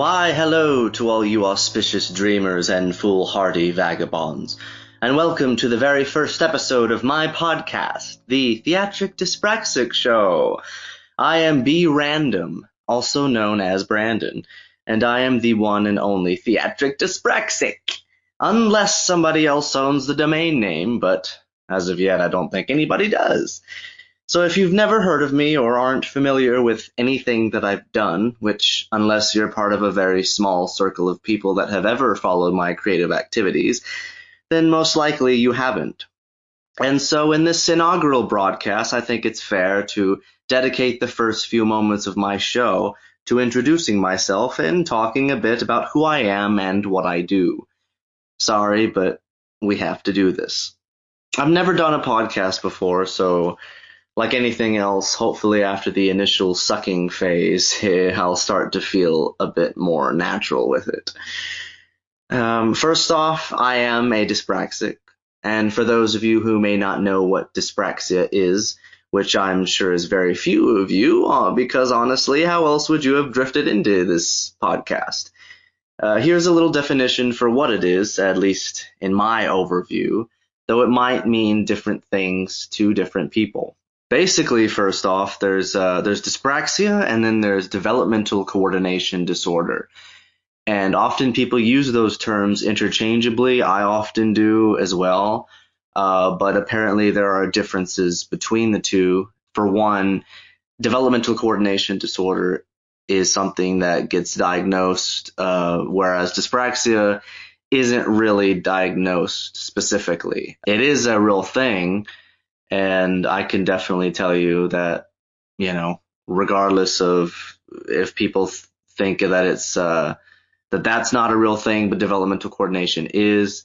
Why, hello to all you auspicious dreamers and foolhardy vagabonds, and welcome to the very first episode of my podcast, the Theatric Dyspraxic Show. I am B. Random, also known as Brandon, and I am the one and only Theatric Dyspraxic, unless somebody else owns the domain name, but as of yet I don't think anybody does. So if you've never heard of me or aren't familiar with anything that I've done, which unless you're part of a very small circle of people that have ever followed my creative activities, then most likely you haven't. And so in this inaugural broadcast, I think it's fair to dedicate the first few moments of my show to introducing myself and talking a bit about who I am and what I do. Sorry, but we have to do this. I've never done a podcast before, so like anything else, hopefully after the initial sucking phase, I'll start to feel a bit more natural with it. First off, I am a dyspraxic, and for those of you who may not know what dyspraxia is, which I'm sure is very few of you, because honestly, how else would you have drifted into this podcast? Here's a little definition for what it is, at least in my overview, though it might mean different things to different people. Basically, first off, there's dyspraxia, and then there's developmental coordination disorder. And often people use those terms interchangeably. I often do as well. But apparently there are differences between the two. For one, developmental coordination disorder is something that gets diagnosed, whereas dyspraxia isn't really diagnosed specifically. It is a real thing. And I can definitely tell you that, regardless of if people think that that's not a real thing, but developmental coordination is,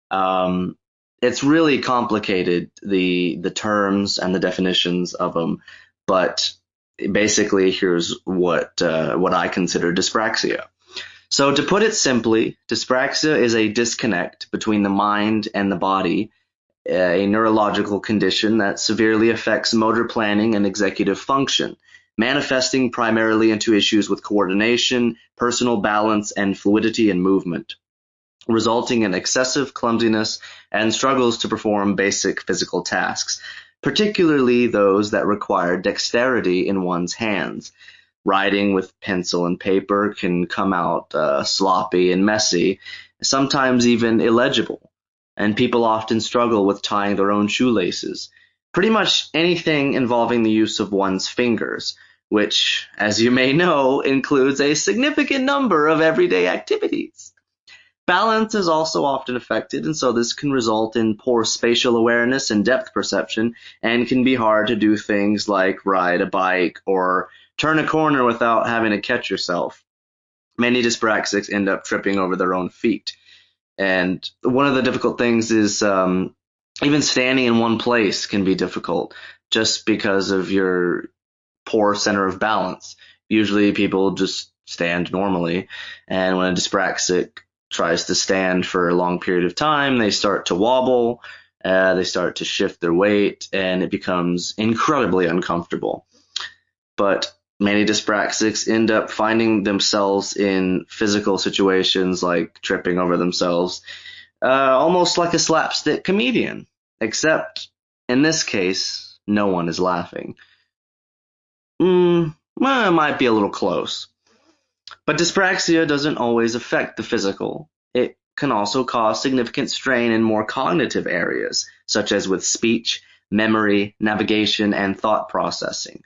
it's really complicated, the terms and the definitions of them. But basically, here's what I consider dyspraxia. So to put it simply, dyspraxia is a disconnect between the mind and the body, a neurological condition that severely affects motor planning and executive function, manifesting primarily into issues with coordination, personal balance, and fluidity in movement, resulting in excessive clumsiness and struggles to perform basic physical tasks, particularly those that require dexterity in one's hands. Writing with pencil and paper can come out sloppy and messy, sometimes even illegible. And people often struggle with tying their own shoelaces. Pretty much anything involving the use of one's fingers, which, as you may know, includes a significant number of everyday activities. Balance is also often affected, and so this can result in poor spatial awareness and depth perception, and can be hard to do things like ride a bike or turn a corner without having to catch yourself. Many dyspraxics end up tripping over their own feet. And one of the difficult things is even standing in one place can be difficult just because of your poor center of balance. Usually people just stand normally, and when a dyspraxic tries to stand for a long period of time, they start to wobble, they start to shift their weight, and it becomes incredibly uncomfortable. But many dyspraxics end up finding themselves in physical situations like tripping over themselves, almost like a slapstick comedian, except in this case, no one is laughing. Well, it might be a little close. But dyspraxia doesn't always affect the physical. It can also cause significant strain in more cognitive areas, such as with speech, memory, navigation, and thought processing.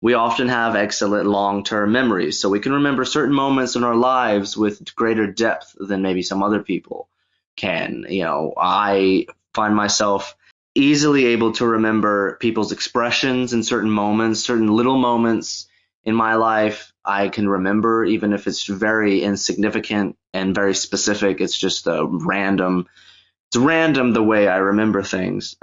We often have excellent long-term memories, so we can remember certain moments in our lives with greater depth than maybe some other people can. I find myself easily able to remember people's expressions in certain moments, certain little moments in my life I can remember, even if it's very insignificant and very specific. It's just random. It's random the way I remember things.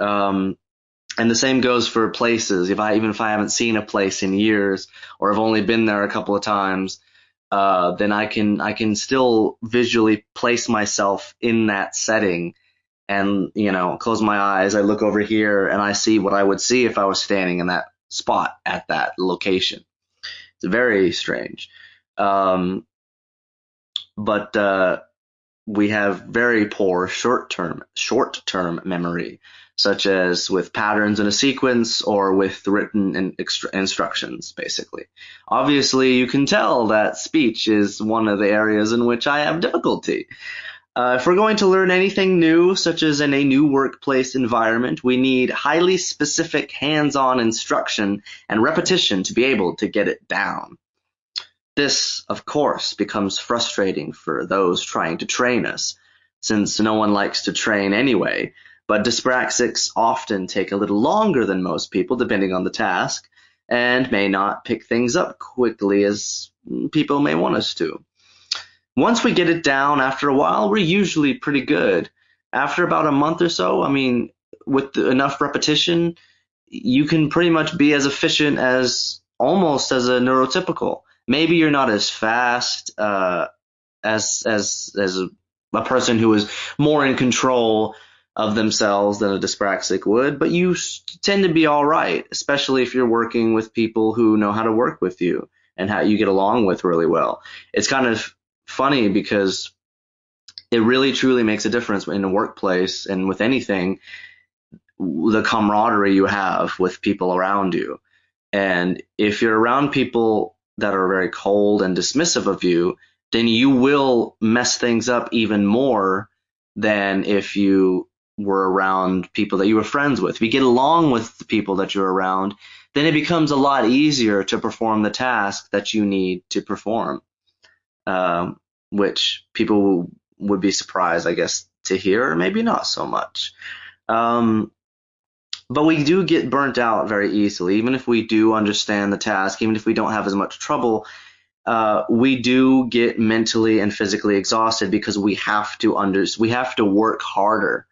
And the same goes for places. If I haven't seen a place in years, or have only been there a couple of times, then I can still visually place myself in that setting, and close my eyes. I look over here and I see what I would see if I was standing in that spot at that location. It's very strange. but we have very poor short-term memory, such as with patterns in a sequence or with written instructions, basically. Obviously, you can tell that speech is one of the areas in which I have difficulty. If we're going to learn anything new, such as in a new workplace environment, we need highly specific hands-on instruction and repetition to be able to get it down. This, of course, becomes frustrating for those trying to train us, since no one likes to train anyway, but dyspraxics often take a little longer than most people, depending on the task, and may not pick things up quickly as people may want us to. Once we get it down, after a while, we're usually pretty good. After about a month or so, with enough repetition, you can pretty much be as efficient as almost as a neurotypical. Maybe you're not as fast as a person who is more in control of themselves than a dyspraxic would, but you tend to be all right, especially if you're working with people who know how to work with you and how you get along with really well. It's kind of funny because it really truly makes a difference in a workplace and with anything, the camaraderie you have with people around you. And if you're around people that are very cold and dismissive of you, then you will mess things up even more than if you were around people that you were friends with. If you get along with the people that you're around, then it becomes a lot easier to perform the task that you need to perform, which people would be surprised, I guess, to hear, or maybe not so much. But we do get burnt out very easily, even if we do understand the task, even if we don't have as much trouble. We do get mentally and physically exhausted because we have to work harder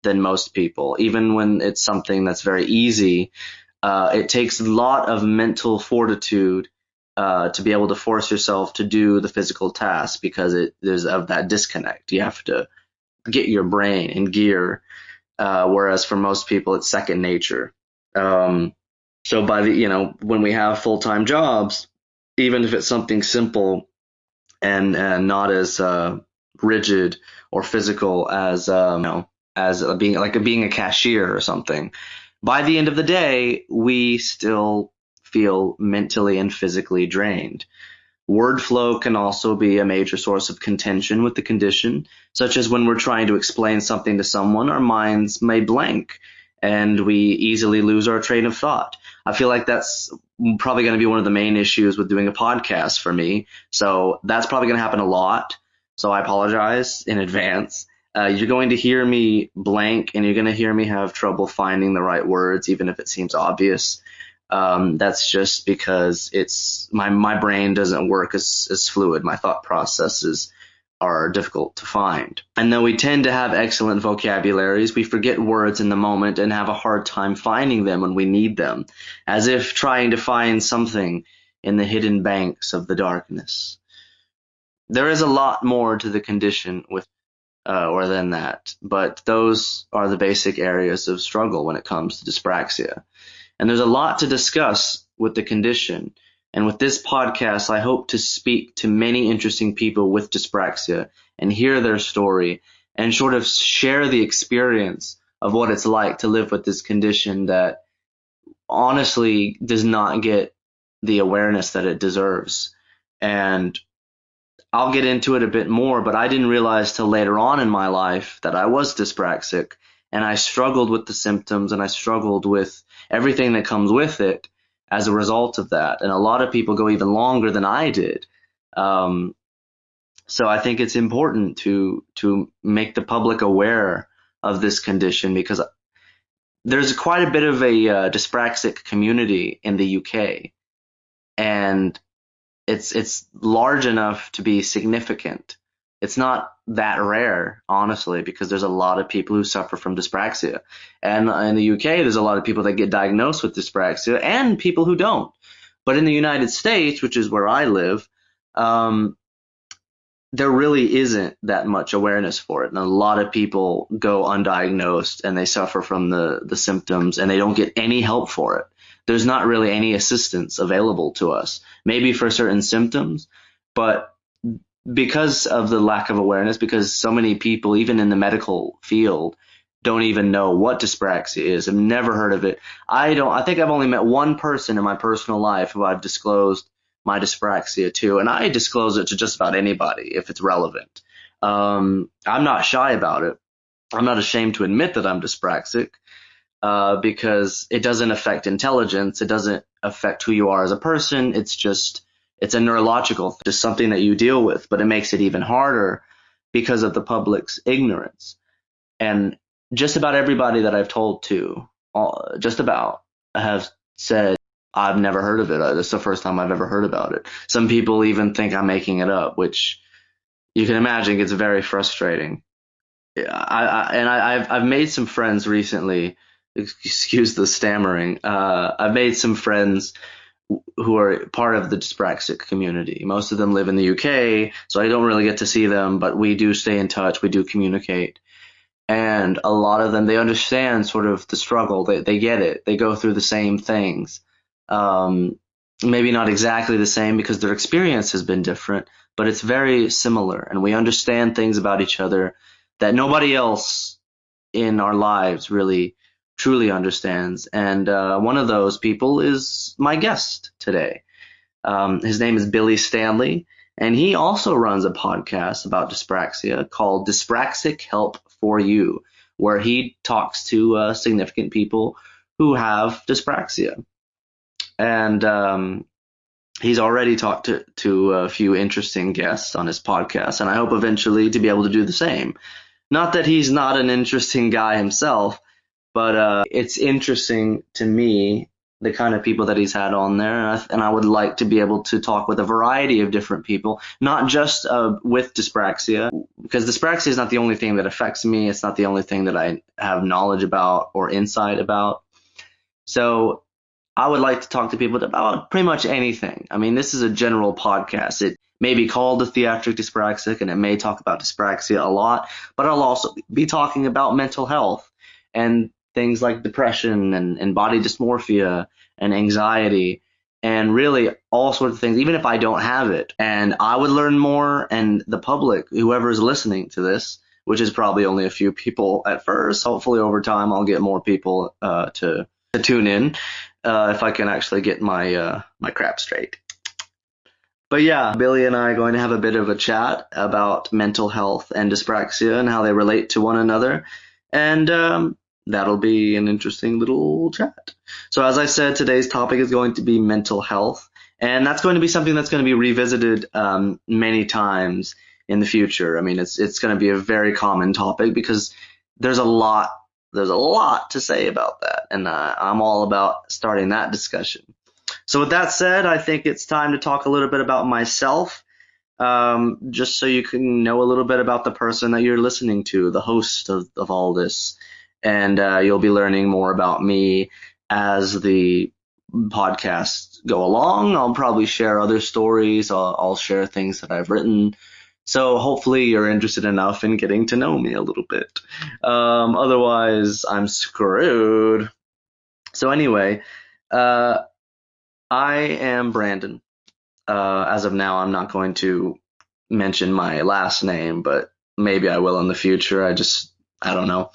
than most people, even when it's something that's very easy. It takes a lot of mental fortitude to be able to force yourself to do the physical task because there's of that disconnect. You have to get your brain in gear, whereas for most people it's second nature. So when we have full-time jobs, even if it's something simple and not as rigid or physical as being a cashier or something, by the end of the day, we still feel mentally and physically drained. Word flow can also be a major source of contention with the condition, such as when we're trying to explain something to someone, our minds may blank and we easily lose our train of thought. I feel like that's probably going to be one of the main issues with doing a podcast for me. So that's probably going to happen a lot. So I apologize in advance. You're going to hear me blank and you're going to hear me have trouble finding the right words, even if it seems obvious. That's just because it's my brain doesn't work as fluid. My thought processes are difficult to find. And though we tend to have excellent vocabularies, we forget words in the moment and have a hard time finding them when we need them, as if trying to find something in the hidden banks of the darkness. There is a lot more to the condition or than that, but those are the basic areas of struggle when it comes to dyspraxia. And there's a lot to discuss with the condition. And with this podcast, I hope to speak to many interesting people with dyspraxia and hear their story and sort of share the experience of what it's like to live with this condition that honestly does not get the awareness that it deserves. And I'll get into it a bit more, but I didn't realize till later on in my life that I was dyspraxic, and I struggled with the symptoms and I struggled with everything that comes with it as a result of that. And a lot of people go even longer than I did. So I think it's important to make the public aware of this condition because there's quite a bit of a dyspraxic community in the UK, and it's large enough to be significant. It's not that rare, honestly, because there's a lot of people who suffer from dyspraxia. And in the UK, there's a lot of people that get diagnosed with dyspraxia and people who don't. But in the United States, which is where I live, there really isn't that much awareness for it. And a lot of people go undiagnosed and they suffer from the symptoms and they don't get any help for it. There's not really any assistance available to us, maybe for certain symptoms, but because of the lack of awareness, because so many people, even in the medical field, don't even know what dyspraxia is. I've never heard of it. I think I've only met one person in my personal life who I've disclosed my dyspraxia to, and I disclose it to just about anybody if it's relevant. I'm not shy about it. I'm not ashamed to admit that I'm dyspraxic, because it doesn't affect intelligence. It doesn't affect who you are as a person. It's a neurological, just something that you deal with, but it makes it even harder because of the public's ignorance. And just about everybody that I've told to, just about, have said, I've never heard of it. It's the first time I've ever heard about it. Some people even think I'm making it up, which you can imagine gets very frustrating. I've made some friends recently. Excuse the stammering. I've made some friends who are part of the dyspraxic community. Most of them live in the UK, so I don't really get to see them, but we do stay in touch. We do communicate. And a lot of them, they understand sort of the struggle. They get it. They go through the same things. Um, Maybe not exactly the same because their experience has been different, but it's very similar. And we understand things about each other that nobody else in our lives really truly understands. And one of those people is my guest today. His name is Billy Stanley, and he also runs a podcast about dyspraxia called Dyspraxic Help for You, where he talks to significant people who have dyspraxia. And he's already talked to a few interesting guests on his podcast, and I hope eventually to be able to do the same. Not that he's not an interesting guy himself, but it's interesting to me the kind of people that he's had on there, and I would like to be able to talk with a variety of different people, not just with dyspraxia, because dyspraxia is not the only thing that affects me. It's not the only thing that I have knowledge about or insight about. So I would like to talk to people about pretty much anything. I mean, this is a general podcast. It may be called the Theatric Dyspraxic, and it may talk about dyspraxia a lot, but I'll also be talking about mental health and things like depression and body dysmorphia and anxiety and really all sorts of things, even if I don't have it. And I would learn more, and the public, whoever is listening to this, which is probably only a few people at first, hopefully over time I'll get more people to tune in if I can actually get my crap straight. But yeah, Billy and I are going to have a bit of a chat about mental health and dyspraxia and how they relate to one another. And that'll be an interesting little chat. So as I said, today's topic is going to be mental health. And that's going to be something that's going to be revisited many times in the future. I mean, it's going to be a very common topic because there's a lot to say about that. And I'm all about starting that discussion. So with that said, I think it's time to talk a little bit about myself, just so you can know a little bit about the person that you're listening to, the host of all this. And you'll be learning more about me as the podcasts go along. I'll probably share other stories. I'll share things that I've written. So hopefully you're interested enough in getting to know me a little bit. Otherwise, I'm screwed. So anyway, I am Brandon. As of now, I'm not going to mention my last name, but maybe I will in the future. I don't know.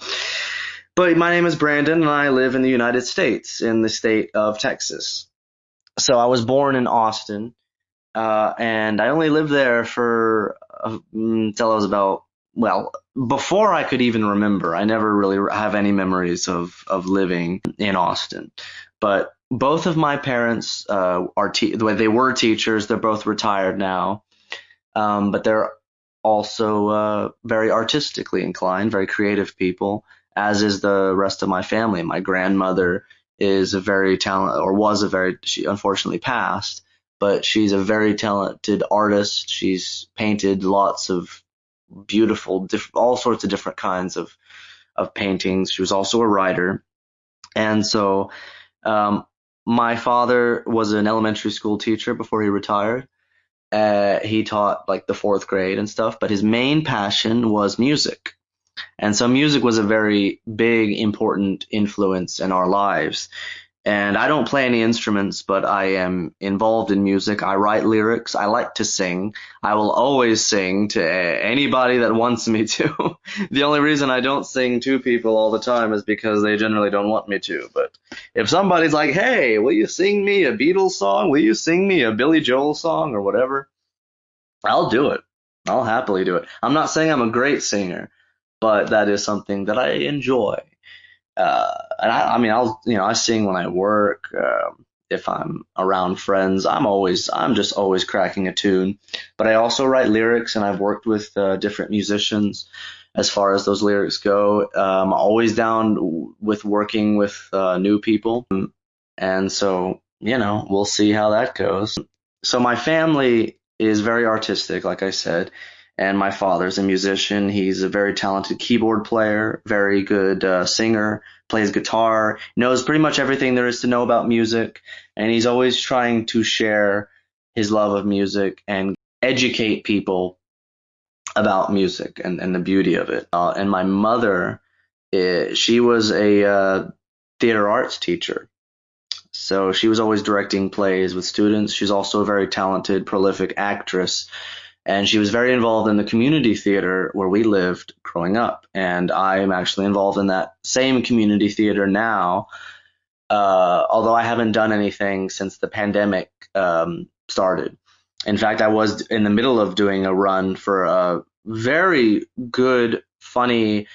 But my name is Brandon, and I live in the United States, in the state of Texas. So I was born in Austin, and I only lived there for until I was about, well, before I could even remember. I never really have any memories of living in Austin. But both of my parents they were teachers. They're both retired now, but they're also very artistically inclined, very creative people, as is the rest of my family. My grandmother is a very talented, or was a very, she unfortunately passed, but she's a very talented artist. She's painted lots of beautiful, all sorts of different kinds of paintings. She was also a writer. And so my father was an elementary school teacher before he retired. He taught like the fourth grade and stuff, but his main passion was music. And so music was a very big, important influence in our lives. And I don't play any instruments, but I am involved in music. I write lyrics. I like to sing. I will always sing to anybody that wants me to. The only reason I don't sing to people all the time is because they generally don't want me to. But if somebody's like, hey, will you sing me a Beatles song? Will you sing me a Billy Joel song or whatever? I'll do it. I'll happily do it. I'm not saying I'm a great singer, but that is something that I enjoy. And I mean, I sing when I work. If I'm around friends, I'm just always cracking a tune. But I also write lyrics, and I've worked with different musicians as far as those lyrics go. Always down with working with new people, and so we'll see how that goes. So my family is very artistic, like I said, and my father's a musician. He's a very talented keyboard player, very good singer, plays guitar, knows pretty much everything there is to know about music, and he's always trying to share his love of music and educate people about music and the beauty of it. And my mother, she was a theater arts teacher. So she was always directing plays with students. She's also a very talented, prolific actress. And she was very involved in the community theater where we lived growing up. And I am actually involved in that same community theater now, although I haven't done anything since the pandemic started. In fact, I was in the middle of doing a run for a very good, funny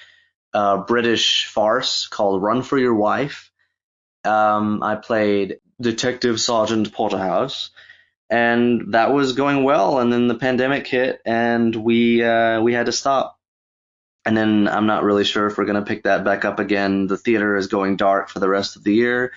British farce called Run for Your Wife. I played Detective Sergeant Porterhouse, and that was going well. And then the pandemic hit, and we had to stop. And then I'm not really sure if we're going to pick that back up again. The theater is going dark for the rest of the year.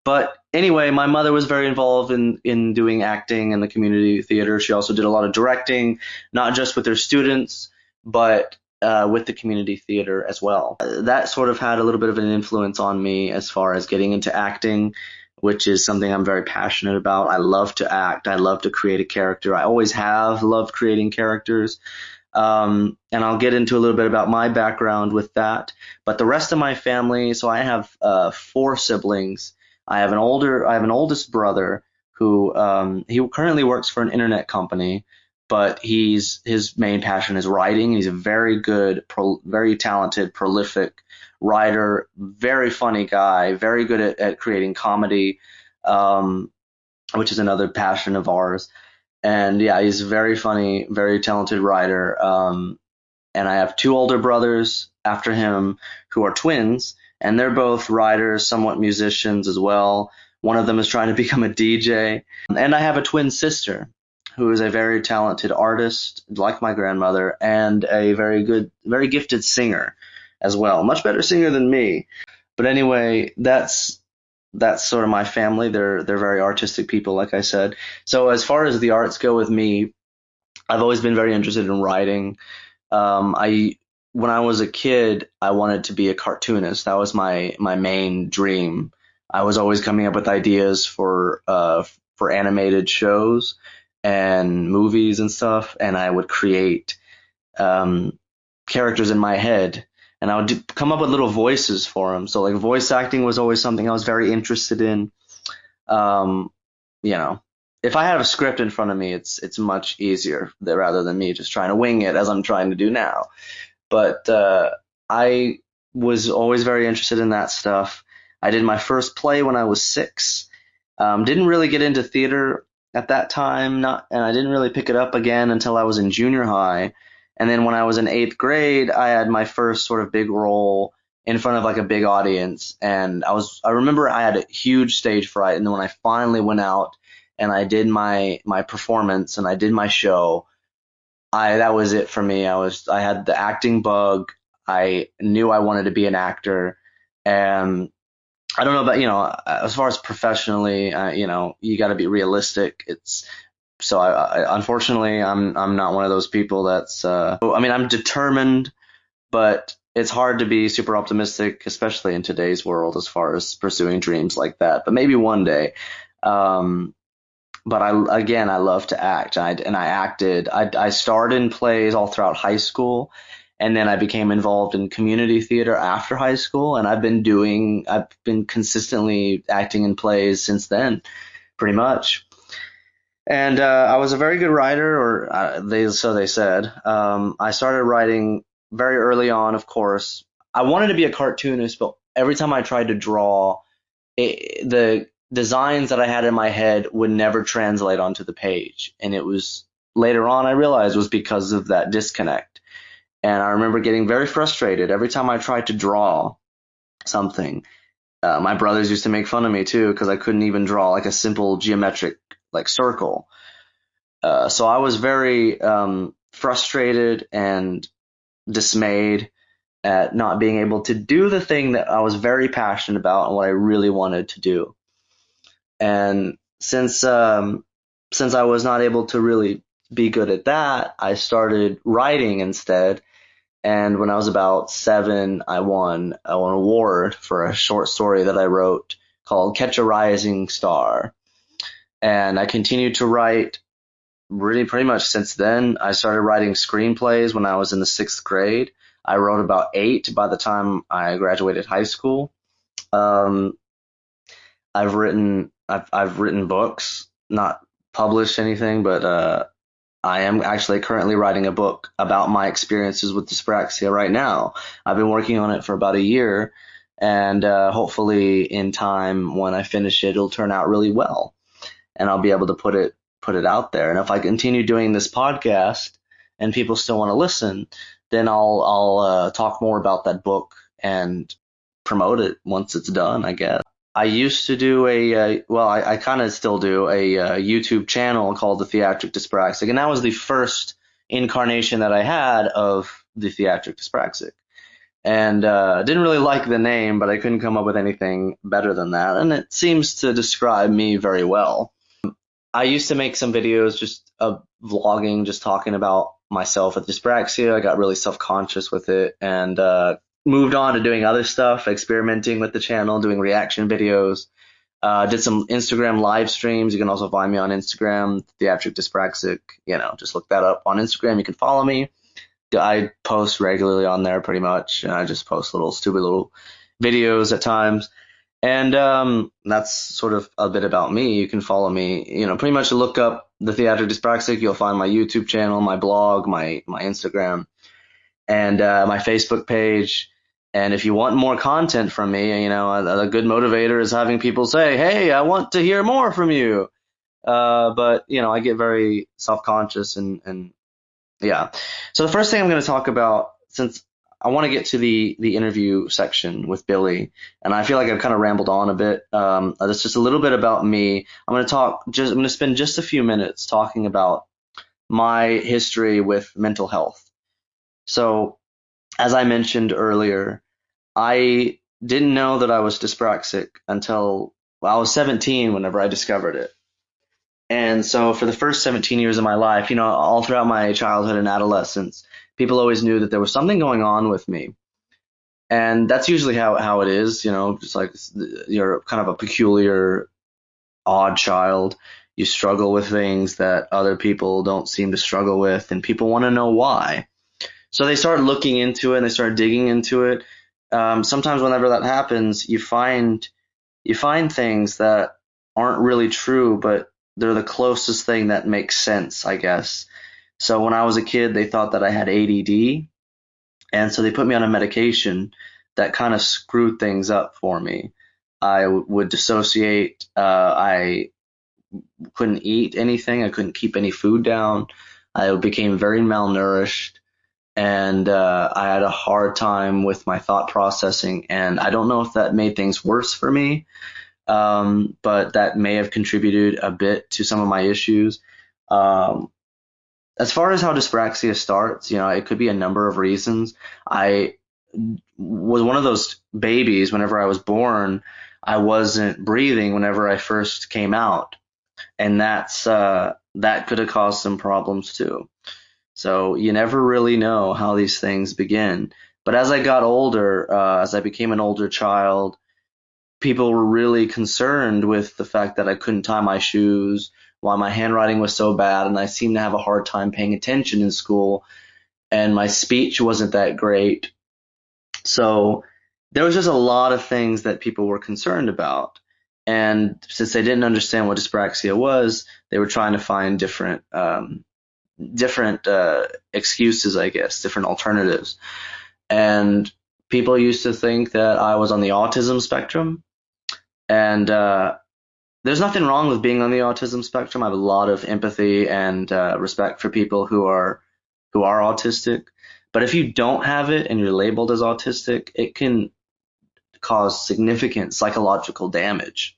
But anyway, my mother was very involved in doing acting in the community theater. She also did a lot of directing, not just with her students, but with the community theater as well. That sort of had a little bit of an influence on me as far as getting into acting, which is something I'm very passionate about. I love to act. I love to create a character. I always have loved creating characters. And I'll get into a little bit about my background with that. But the rest of my family, so I have 4 siblings. I have an oldest brother who he currently works for an internet company, but his main passion is writing. He's a very good, very talented, prolific writer, very funny guy, very good at creating comedy, which is another passion of ours. And yeah, he's a very funny, very talented writer. And I have 2 older brothers after him who are twins, and they're both writers, somewhat musicians as well. One of them is trying to become a DJ. And I have a twin sister who is a very talented artist, like my grandmother, and a very good, very gifted singer as well. Much better singer than me. But anyway, that's sort of my family. They're very artistic people, like I said. So as far as the arts go with me, I've always been very interested in writing. When I was a kid, I wanted to be a cartoonist. That was my main dream. I was always coming up with ideas for animated shows and movies and stuff, and I would create characters in my head, and I would come up with little voices for them. So like voice acting was always something I was very interested in. You know, if I have a script in front of me, it's much easier rather than me just trying to wing it as I'm trying to do now. But I was always very interested in that stuff. I did my first play when I was 6. Didn't really get into theater at that time, and I didn't really pick it up again until I was in junior high. And then when I was in 8th grade, I had my first sort of big role in front of like a big audience. And I remember I had a huge stage fright. And then when I finally went out and I did my performance and I did my show, that was it for me. I had the acting bug. I knew I wanted to be an actor. And I don't know about, as far as professionally, you got to be realistic. So unfortunately, I'm not one of those people that's, I'm determined, but it's hard to be super optimistic, especially in today's world as far as pursuing dreams like that. But maybe one day. But I love to act, and I acted. I starred in plays all throughout high school, And then I became involved in community theater after high school, and I've been consistently acting in plays since then, pretty much. And I was a very good writer, or so they said. I started writing very early on, of course. I wanted to be a cartoonist, but every time I tried to draw, the designs that I had in my head would never translate onto the page. And it was later on I realized was because of that disconnect. And I remember getting very frustrated every time I tried to draw something. My brothers used to make fun of me too because I couldn't even draw like a simple geometric like circle. So I was very frustrated and dismayed at not being able to do the thing that I was very passionate about and what I really wanted to do. And since I was not able to really be good at that, I started writing instead. And when I was about 7, I won an award for a short story that I wrote called Catch a Rising Star. And I continued to write really pretty much since then. I started writing screenplays when I was in the 6th grade. I wrote about 8 by the time I graduated high school. Um, I've written books, not published anything, but I am actually currently writing a book about my experiences with dyspraxia right now. I've been working on it for about a year, and hopefully in time when I finish it, it'll turn out really well, and I'll be able to put it out there. And if I continue doing this podcast and people still want to listen, then I'll talk more about that book and promote it once it's done, I guess. I used to do I kind of still do a YouTube channel called the Theatric Dyspraxic, and that was the first incarnation that I had of the Theatric Dyspraxic. And didn't really like the name, but I couldn't come up with anything better than that, and it seems to describe me very well. I used to make some videos just of vlogging, just talking about myself with dyspraxia. I got really self-conscious with it, and moved on to doing other stuff, experimenting with the channel, doing reaction videos. Did some Instagram live streams. You can also find me on Instagram, Theatric Dyspraxic. Just look that up on Instagram. You can follow me. I post regularly on there pretty much, and I just post little stupid little videos at times. And that's sort of a bit about me. You can follow me, pretty much look up the Theatric Dyspraxic. You'll find my YouTube channel, my blog, my Instagram, and my Facebook page. And if you want more content from me, a good motivator is having people say, "Hey, I want to hear more from you." But I get very self-conscious and yeah. So the first thing I'm going to talk about, since I want to get to the interview section with Billy, and I feel like I've kind of rambled on a bit. That's just a little bit about me. I'm going to spend just a few minutes talking about my history with mental health. So, as I mentioned earlier, I didn't know that I was dyspraxic until I was 17 whenever I discovered it. And so for the first 17 years of my life, all throughout my childhood and adolescence, people always knew that there was something going on with me. And that's usually how it is, just like you're kind of a peculiar, odd child. You struggle with things that other people don't seem to struggle with, and people want to know why. So they start looking into it and they start digging into it. Sometimes whenever that happens, you find things that aren't really true, but they're the closest thing that makes sense, I guess. So when I was a kid, they thought that I had ADD, and so they put me on a medication that kind of screwed things up for me. I would dissociate. I couldn't eat anything. I couldn't keep any food down. I became very malnourished, and I had a hard time with my thought processing. And I don't know if that made things worse for me, but that may have contributed a bit to some of my issues. As far as how dyspraxia starts, it could be a number of reasons. I was one of those babies. Whenever I was born, I wasn't breathing whenever I first came out, and that could have caused some problems too. So you never really know how these things begin. But as I got older, as I became an older child, people were really concerned with the fact that I couldn't tie my shoes, why my handwriting was so bad, and I seemed to have a hard time paying attention in school. and my speech wasn't that great. So there was just a lot of things that people were concerned about. And since they didn't understand what dyspraxia was, they were trying to find different excuses, I guess, different alternatives. And people used to think that I was on the autism spectrum. And there's nothing wrong with being on the autism spectrum. I have a lot of empathy and respect for people who are autistic. But if you don't have it and you're labeled as autistic, it can cause significant psychological damage.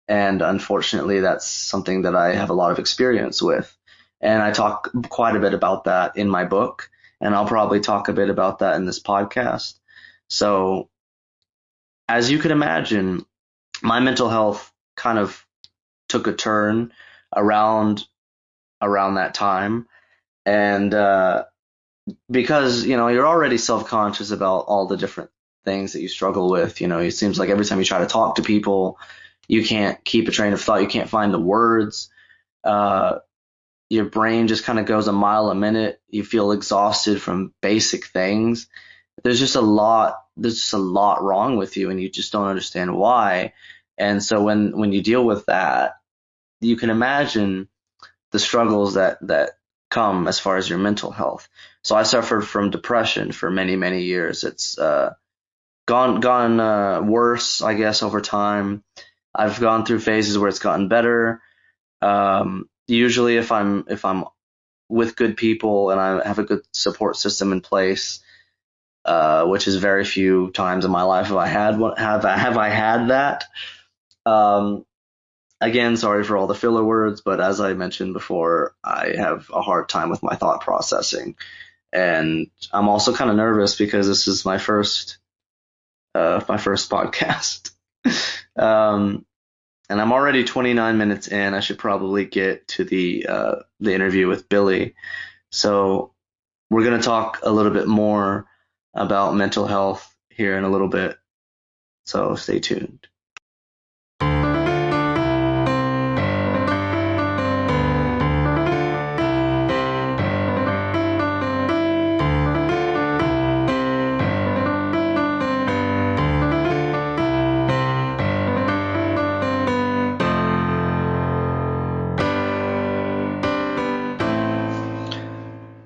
And unfortunately, that's something that I have a lot of experience with. And I talk quite a bit about that in my book, and I'll probably talk a bit about that in this podcast. So, as you can imagine, my mental health kind of took a turn around that time, and because you're already self-conscious about all the different things that you struggle with. It seems like every time you try to talk to people, you can't keep a train of thought, you can't find the words. Your brain just kind of goes a mile a minute. You feel exhausted from basic things. There's just a lot wrong with you, and you just don't understand why. And so when you deal with that, you can imagine the struggles that come as far as your mental health. So I suffered from depression for many, many years. It's gone worse, I guess, over time. I've gone through phases where it's gotten better. Usually, if I'm with good people and I have a good support system in place, which is very few times in my life have I had that. Again, sorry for all the filler words, but as I mentioned before, I have a hard time with my thought processing, and I'm also kind of nervous because this is my first podcast. And I'm already 29 minutes in. I should probably get to the interview with Billy. So we're going to talk a little bit more about mental health here in a little bit. So stay tuned.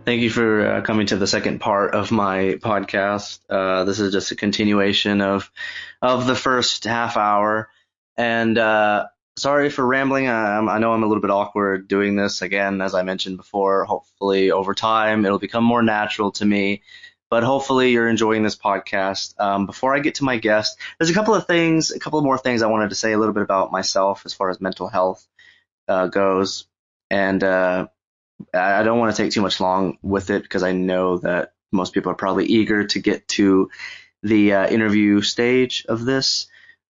Thank you for coming to the second part of my podcast. This is just a continuation of the first half hour, and sorry for rambling. I know I'm a little bit awkward doing this again, as I mentioned before. Hopefully, over time, it'll become more natural to me. But hopefully, you're enjoying this podcast. Before I get to my guest, there's a couple more things I wanted to say a little bit about myself as far as mental health goes, and I don't want to take too much long with it because I know that most people are probably eager to get to the interview stage of this.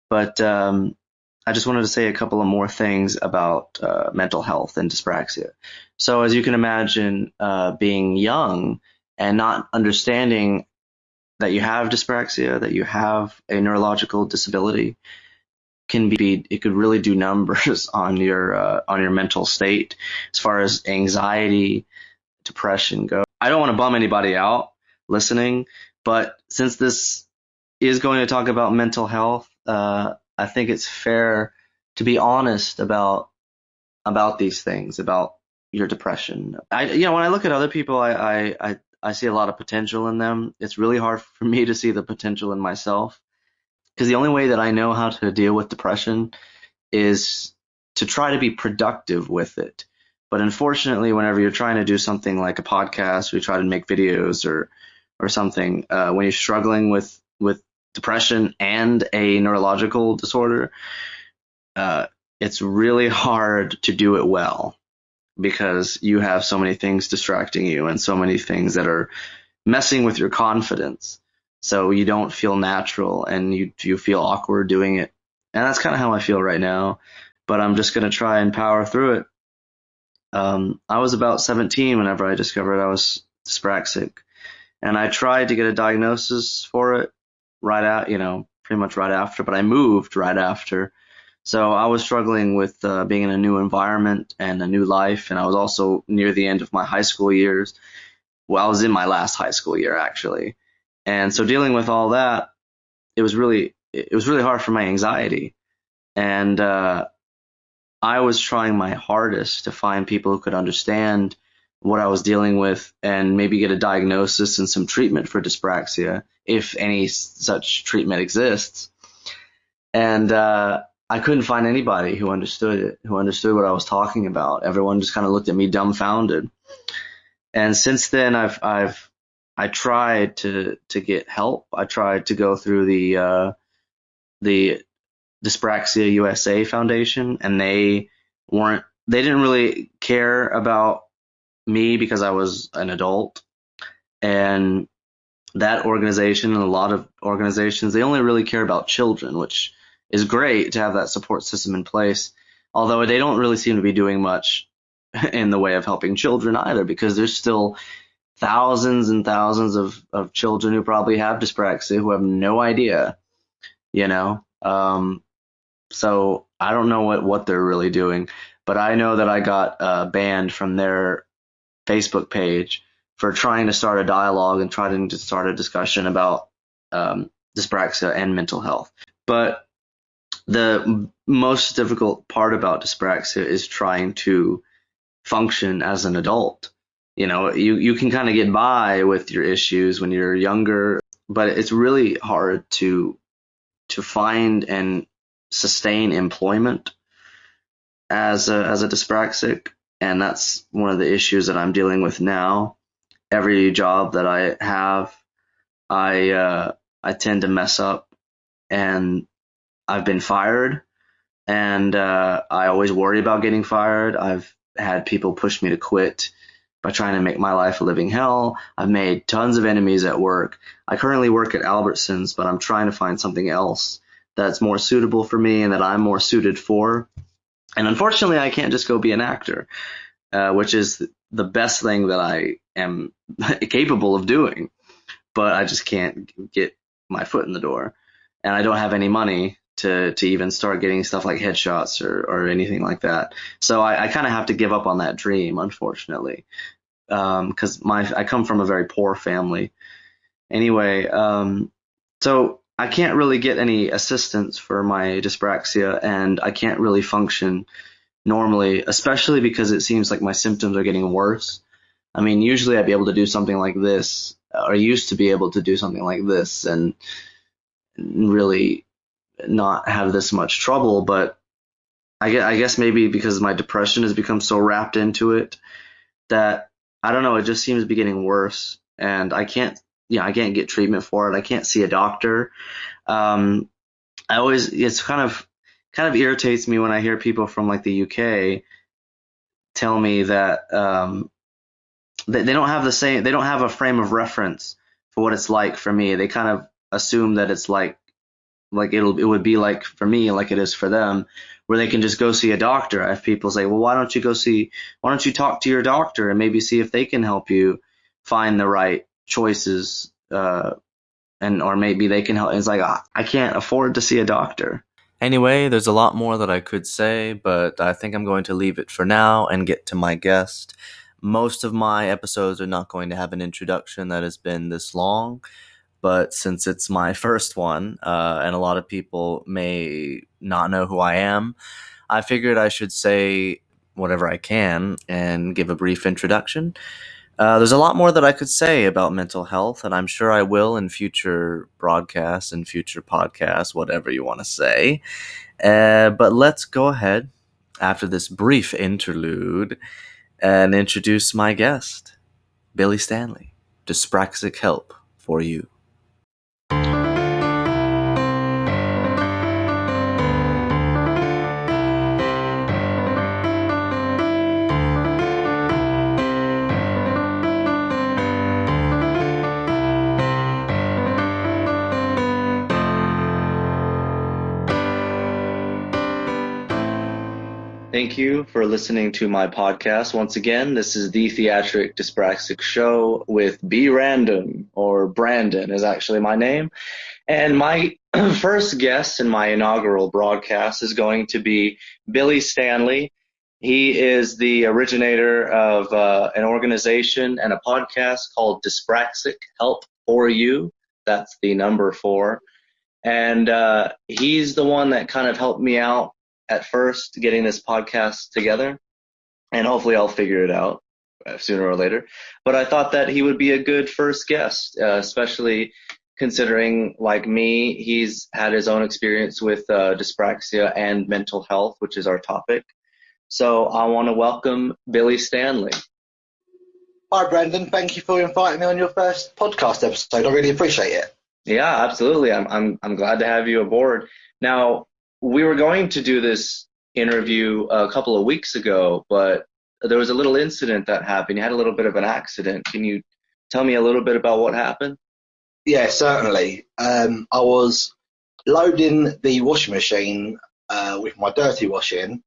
But I just wanted to say a couple of more things about mental health and dyspraxia. So as you can imagine, being young and not understanding that you have dyspraxia, that you have a neurological disability, it could really do numbers on your mental state as far as anxiety, depression go. I don't want to bum anybody out listening, but since this is going to talk about mental health, I think it's fair to be honest about these things, about your depression. When I look at other people, I see a lot of potential in them. It's really hard for me to see the potential in myself, because the only way that I know how to deal with depression is to try to be productive with it. But unfortunately, whenever you're trying to do something like a podcast, or you try to make videos or something, when you're struggling with depression and a neurological disorder, it's really hard to do it well, because you have so many things distracting you and so many things that are messing with your confidence. So you don't feel natural, and you feel awkward doing it. And that's kind of how I feel right now, but I'm just going to try and power through it. I was about 17 whenever I discovered I was dyspraxic, and I tried to get a diagnosis for it pretty much right after, but I moved right after. So I was struggling with being in a new environment and a new life, and I was also near the end of my high school years. well, I was in my last high school year actually. And so dealing with all that, it was really hard for my anxiety. And I was trying my hardest to find people who could understand what I was dealing with and maybe get a diagnosis and some treatment for dyspraxia, if any such treatment exists. And I couldn't find anybody who understood it, who understood what I was talking about. Everyone just kind of looked at me dumbfounded. And since then, I tried to get help. I tried to go through the Dyspraxia USA Foundation, and they didn't really care about me because I was an adult. And that organization and a lot of organizations, they only really care about children, which is great to have that support system in place. Although they don't really seem to be doing much in the way of helping children either, because there's still thousands and thousands of children who probably have dyspraxia who have no idea, you know? So I don't know what they're really doing, but I know that I got banned from their Facebook page for trying to start a dialogue and trying to start a discussion about dyspraxia and mental health. But the most difficult part about dyspraxia is trying to function as an adult. You can kind of get by with your issues when you're younger, but it's really hard to find and sustain employment as a dyspraxic, and that's one of the issues that I'm dealing with now. Every job that I have, I tend to mess up, and I've been fired, and I always worry about getting fired. I've had people push me to quit by trying to make my life a living hell. I've made tons of enemies at work. I currently work at Albertsons, but I'm trying to find something else that's more suitable for me and that I'm more suited for. And unfortunately, I can't just go be an actor, which is the best thing that I am capable of doing. But I just can't get my foot in the door. And I don't have any money to even start getting stuff like headshots or anything like that. So I kind of have to give up on that dream, unfortunately, because I come from a very poor family. Anyway, so I can't really get any assistance for my dyspraxia, and I can't really function normally, especially because it seems like my symptoms are getting worse. I mean, usually I'd be able to do something like this, or used to be able to do something like this, and really not have this much trouble. But I guess maybe because my depression has become so wrapped into it that I don't know, it just seems to be getting worse, and I can't get treatment for it. I can't see a doctor. Um, it's kind of irritates me when I hear people from like the UK tell me that they don't have they don't have a frame of reference for what it's like for me. They kind of assume that it's like it would be like for me like it is for them, where they can just go see a doctor. I have people say, well, why don't you talk to your doctor and maybe see if they can help you find the right choices, and or maybe they can help. And it's like, I can't afford to see a doctor. Anyway, there's a lot more that I could say, but I think I'm going to leave it for now and get to my guest. Most of my episodes are not going to have an introduction that has been this long, but since it's my first one, and a lot of people may not know who I am, I figured I should say whatever I can and give a brief introduction. There's a lot more that I could say about mental health, and I'm sure I will in future broadcasts and future podcasts, whatever you want to say. But let's go ahead after this brief interlude and introduce my guest, Billy Stanley, Dyspraxic Help for You. Thank you for listening to my podcast. Once again, this is the Theatric Dyspraxic Show with B Random, or Brandon is actually my name. And my first guest in my inaugural broadcast is going to be Billy Stanley. He is the originator of an organization and a podcast called Dyspraxic Help for You. That's the number 4. And he's the one that kind of helped me out at first getting this podcast together. And hopefully I'll figure it out sooner or later. But I thought that he would be a good first guest, especially considering, like me, he's had his own experience with dyspraxia and mental health, which is our topic. So I want to welcome Billy Stanley. Hi, Brandon. Thank you for inviting me on your first podcast episode. I really appreciate it. Yeah, absolutely. I'm glad to have you aboard. Now, we were going to do this interview a couple of weeks ago, but there was a little incident that happened. You had a little bit of an accident. Can you tell me a little bit about what happened? Yeah, certainly. I was loading the washing machine with my dirty washing,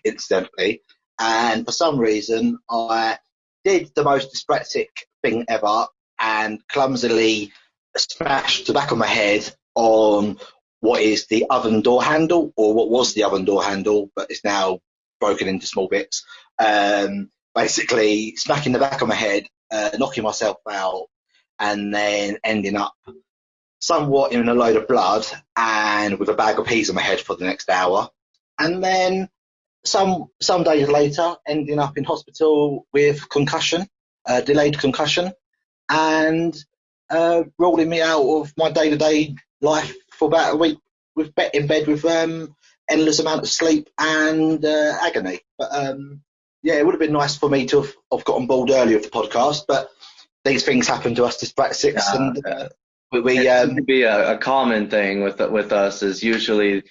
incidentally, and for some reason I did the most dyspraxic thing ever and clumsily smashed the back of my head on what is the oven door handle, or what was the oven door handle, but it's now broken into small bits. Basically, smacking the back of my head, knocking myself out, and then ending up somewhat in a load of blood and with a bag of peas on my head for the next hour. And then some days later, ending up in hospital with concussion, delayed concussion, and ruling me out of my day-to-day life for about a week in bed with endless amount of sleep and agony. But yeah, it would have been nice for me to have got on board earlier with the podcast, but these things happen to us dyspraxics, and we it seems to be a common thing with us is usually,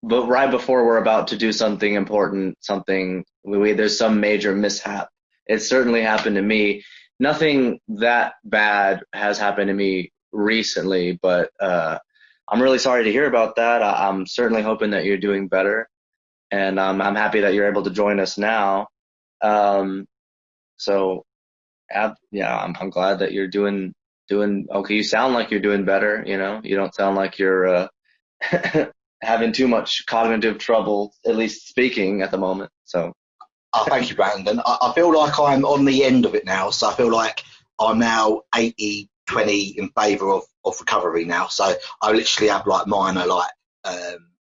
but right before we're about to do something important, there's some major mishap. It certainly happened to me. Nothing that bad has happened to me recently, but I'm really sorry to hear about that. I'm certainly hoping that you're doing better, and I'm happy that you're able to join us now. So yeah, I'm glad that you're doing okay. You sound like you're doing better. You don't sound like you're having too much cognitive trouble, at least speaking at the moment. So thank you, Brandon. I feel like I'm on the end of it now, so I feel like I'm now 80-20 in favour of recovery now. So I literally have like minor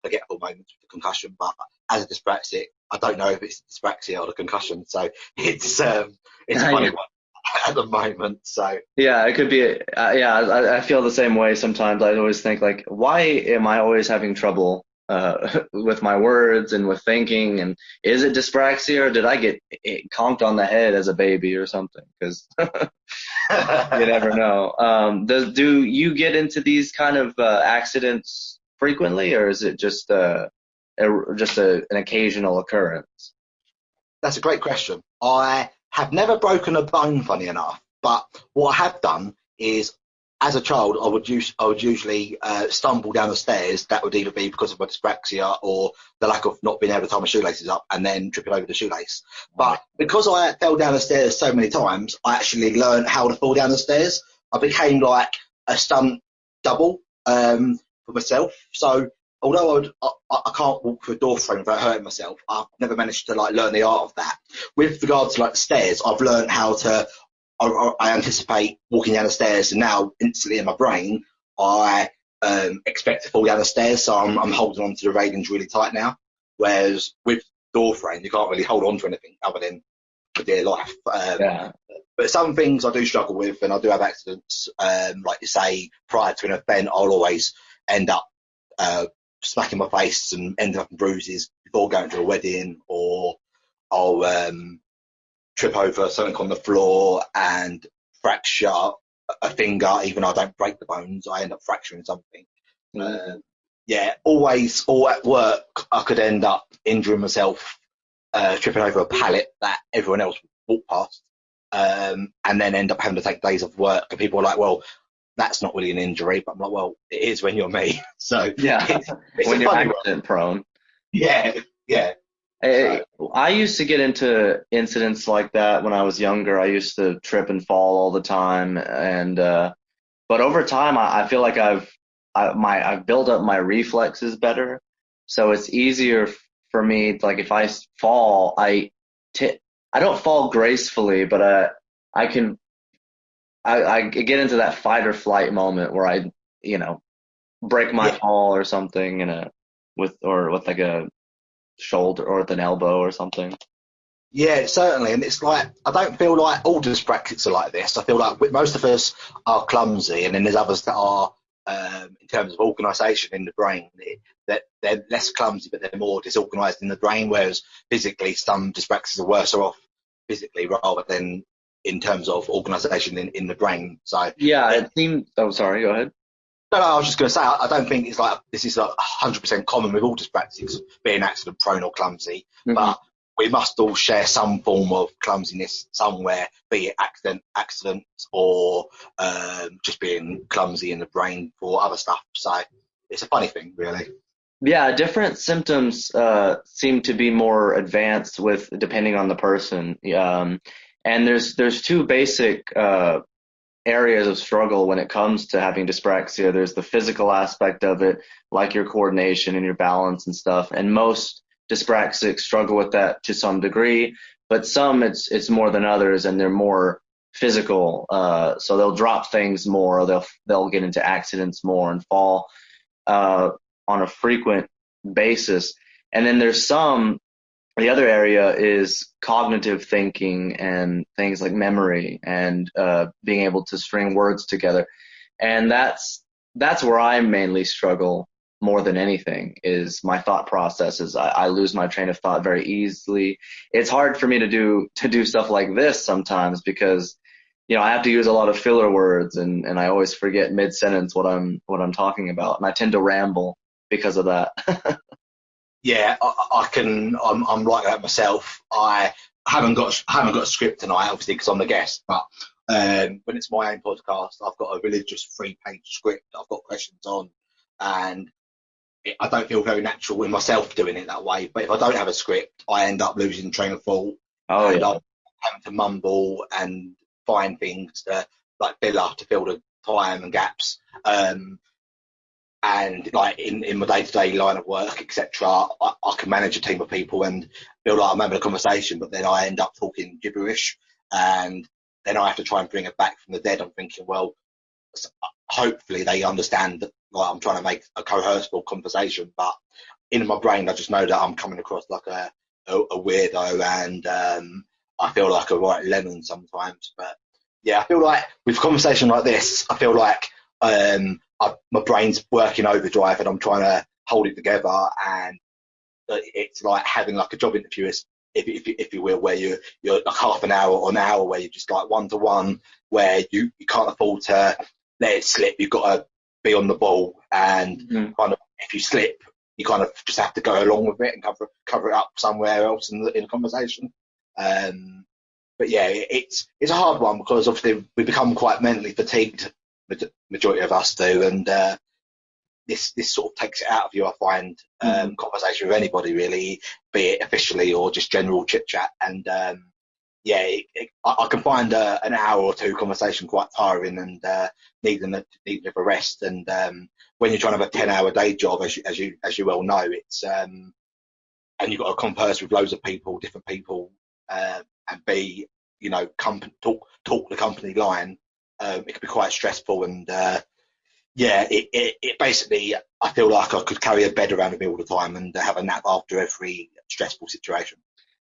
forgetful moments with the concussion, but as a dyspraxic, I don't know if it's dyspraxia or the concussion. So it's a funny one at the moment. So yeah, it could be. Yeah, I feel the same way sometimes. I always think like, why am I always having trouble with my words and with thinking? And is it dyspraxia, or did I get conked on the head as a baby or something? Because you never know. Do you get into these kind of accidents frequently, or is it just an occasional occurrence? that's a great question. I have never broken a bone, funny enough, but what I have done is, as a child, I would usually stumble down the stairs. That would either be because of my dyspraxia or the lack of not being able to tie my shoelaces up and then tripping over the shoelace. But because I fell down the stairs so many times, I actually learned how to fall down the stairs. I became like a stunt double for myself. So although I can't walk through a door frame without hurting myself, I've never managed to learn the art of that. With regards to stairs, I've learned how to. I anticipate walking down the stairs, and now instantly in my brain, I expect to fall down the stairs. So I'm holding on to the railings really tight now. Whereas with door frame, you can't really hold on to anything other than for dear life. Yeah. But some things I do struggle with, and I do have accidents. Like you say, prior to an event, I'll always end up smacking my face and ending up in bruises before going to a wedding, or I'll trip over something on the floor and fracture a finger. Even though I don't break the bones, I end up fracturing something. Yeah, always, or at work, I could end up injuring myself, tripping over a pallet that everyone else walked past, and then end up having to take days off work. And people are like, well, that's not really an injury. But I'm like, well, it is when you're me. So yeah, it's when a you're funny accident prone. Yeah, yeah. I used to get into incidents like that when I was younger. I used to trip and fall all the time, and but over time, I feel like I've built up my reflexes better, so it's easier for me, like if I fall, I don't fall gracefully, but I can I get into that fight or flight moment where I, you know, break my Yeah, fall or something with like a shoulder or with an elbow or something. yeah, certainly. And it's like, I don't feel like all dyspraxics are like this. I feel like most of us are clumsy, and then there's others that are, in terms of organisation in the brain, that they're less clumsy, but they're more disorganised in the brain, whereas physically, some dyspraxics are worse off physically rather than in terms of organisation in the brain. So, Yeah, it, it seems. Oh, sorry. Go ahead. no, I was just going to say, I don't think it's like this is like 100% common with all dyspraxics being accident prone or clumsy, Hmm. but we must all share some form of clumsiness somewhere, be it accidents or just being clumsy in the brain for other stuff. So it's a funny thing, really. Yeah, different symptoms seem to be more advanced with depending on the person. And there's two basic areas of struggle when it comes to having dyspraxia. There's the physical aspect of it, like your coordination and your balance and stuff. And most dyspraxics struggle with that to some degree, but some it's more than others, and they're more physical. So they'll drop things more, or they'll get into accidents more and fall uh, on a frequent basis. And then there's some the other area is cognitive thinking and things like memory and being able to string words together. And that's where I mainly struggle more than anything is my thought processes. I lose my train of thought very easily. It's hard for me to do stuff like this sometimes because I have to use a lot of filler words and I always forget mid sentence what I'm talking about, and I tend to ramble because of that. Yeah, I can. I'm like that myself. I haven't got a script tonight, obviously, because I'm the guest. But when it's my own podcast, I've got a religious 3-page script I've got questions on, and I don't feel very natural in myself doing it that way. But if I don't have a script, I end up losing train of thought, Oh and yeah. I'm having to mumble and find things like filler to fill the time and gaps. And like in my day-to-day line of work, etc., I can manage a team of people and feel like I'm having a conversation, but then I end up talking gibberish, and then I have to try and bring it back from the dead. I'm thinking, well, hopefully they understand that like I'm trying to make a coherent conversation, but in my brain I just know that I'm coming across like a weirdo, and I feel like a right lemon sometimes. But yeah, I feel like with a conversation like this, I feel like my brain's working overdrive and I'm trying to hold it together, and it's like having like a job interview, if you will, where you're like half an hour or an hour where you're just like one to one, where you can't afford to let it slip. You've got to be on the ball, and Mhm. kind of if you slip, you kind of just have to go along with it and cover it up somewhere else in the conversation. Um, but yeah, it's a hard one because obviously we become quite mentally fatigued. Majority of us do, and this sort of takes it out of you. I find Mhm. conversation with anybody really, be it officially or just general chit chat, and yeah, I can find an hour or two conversation quite tiring and needing a rest. And when you're trying to have a 10-hour day job, as you well know, it's and you've got to converse with loads of people, different people, and be talk the company line. It can be quite stressful, and yeah, it basically, I feel like I could carry a bed around with me all the time and have a nap after every stressful situation.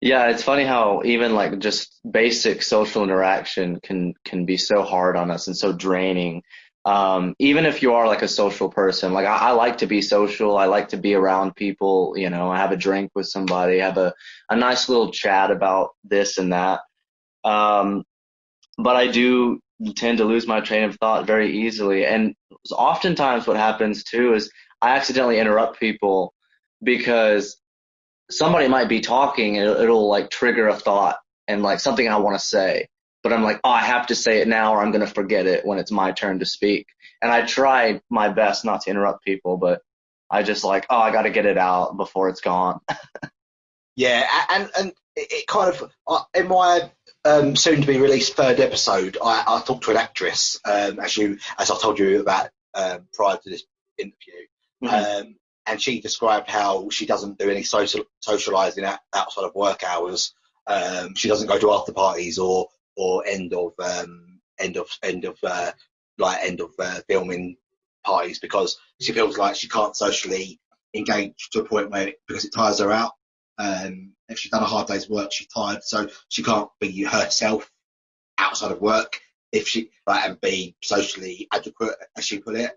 Yeah, it's funny how even like just basic social interaction can be so hard on us and so draining. Even if you are like a social person, like I like to be social, I like to be around people, have a drink with somebody, have a nice little chat about this and that. Um, but I do tend to lose my train of thought very easily. And oftentimes what happens too is I accidentally interrupt people because somebody might be talking and it'll like trigger a thought and like something I want to say. But I'm like, oh, I have to say it now or I'm going to forget it when it's my turn to speak. And I try my best not to interrupt people, but I just like, oh, I got to get it out before it's gone. Yeah, and it kind of in my soon to be released third episode, I talked to an actress, as I told you about prior to this interview. Mhm. Um, and she described how she doesn't do any socializing outside of work hours. She doesn't go to after parties or end of filming parties because she feels like she can't socially engage to a point where because it tires her out. If she's done a hard day's work, she's tired, so she can't be herself outside of work if she and be socially adequate, as she put it,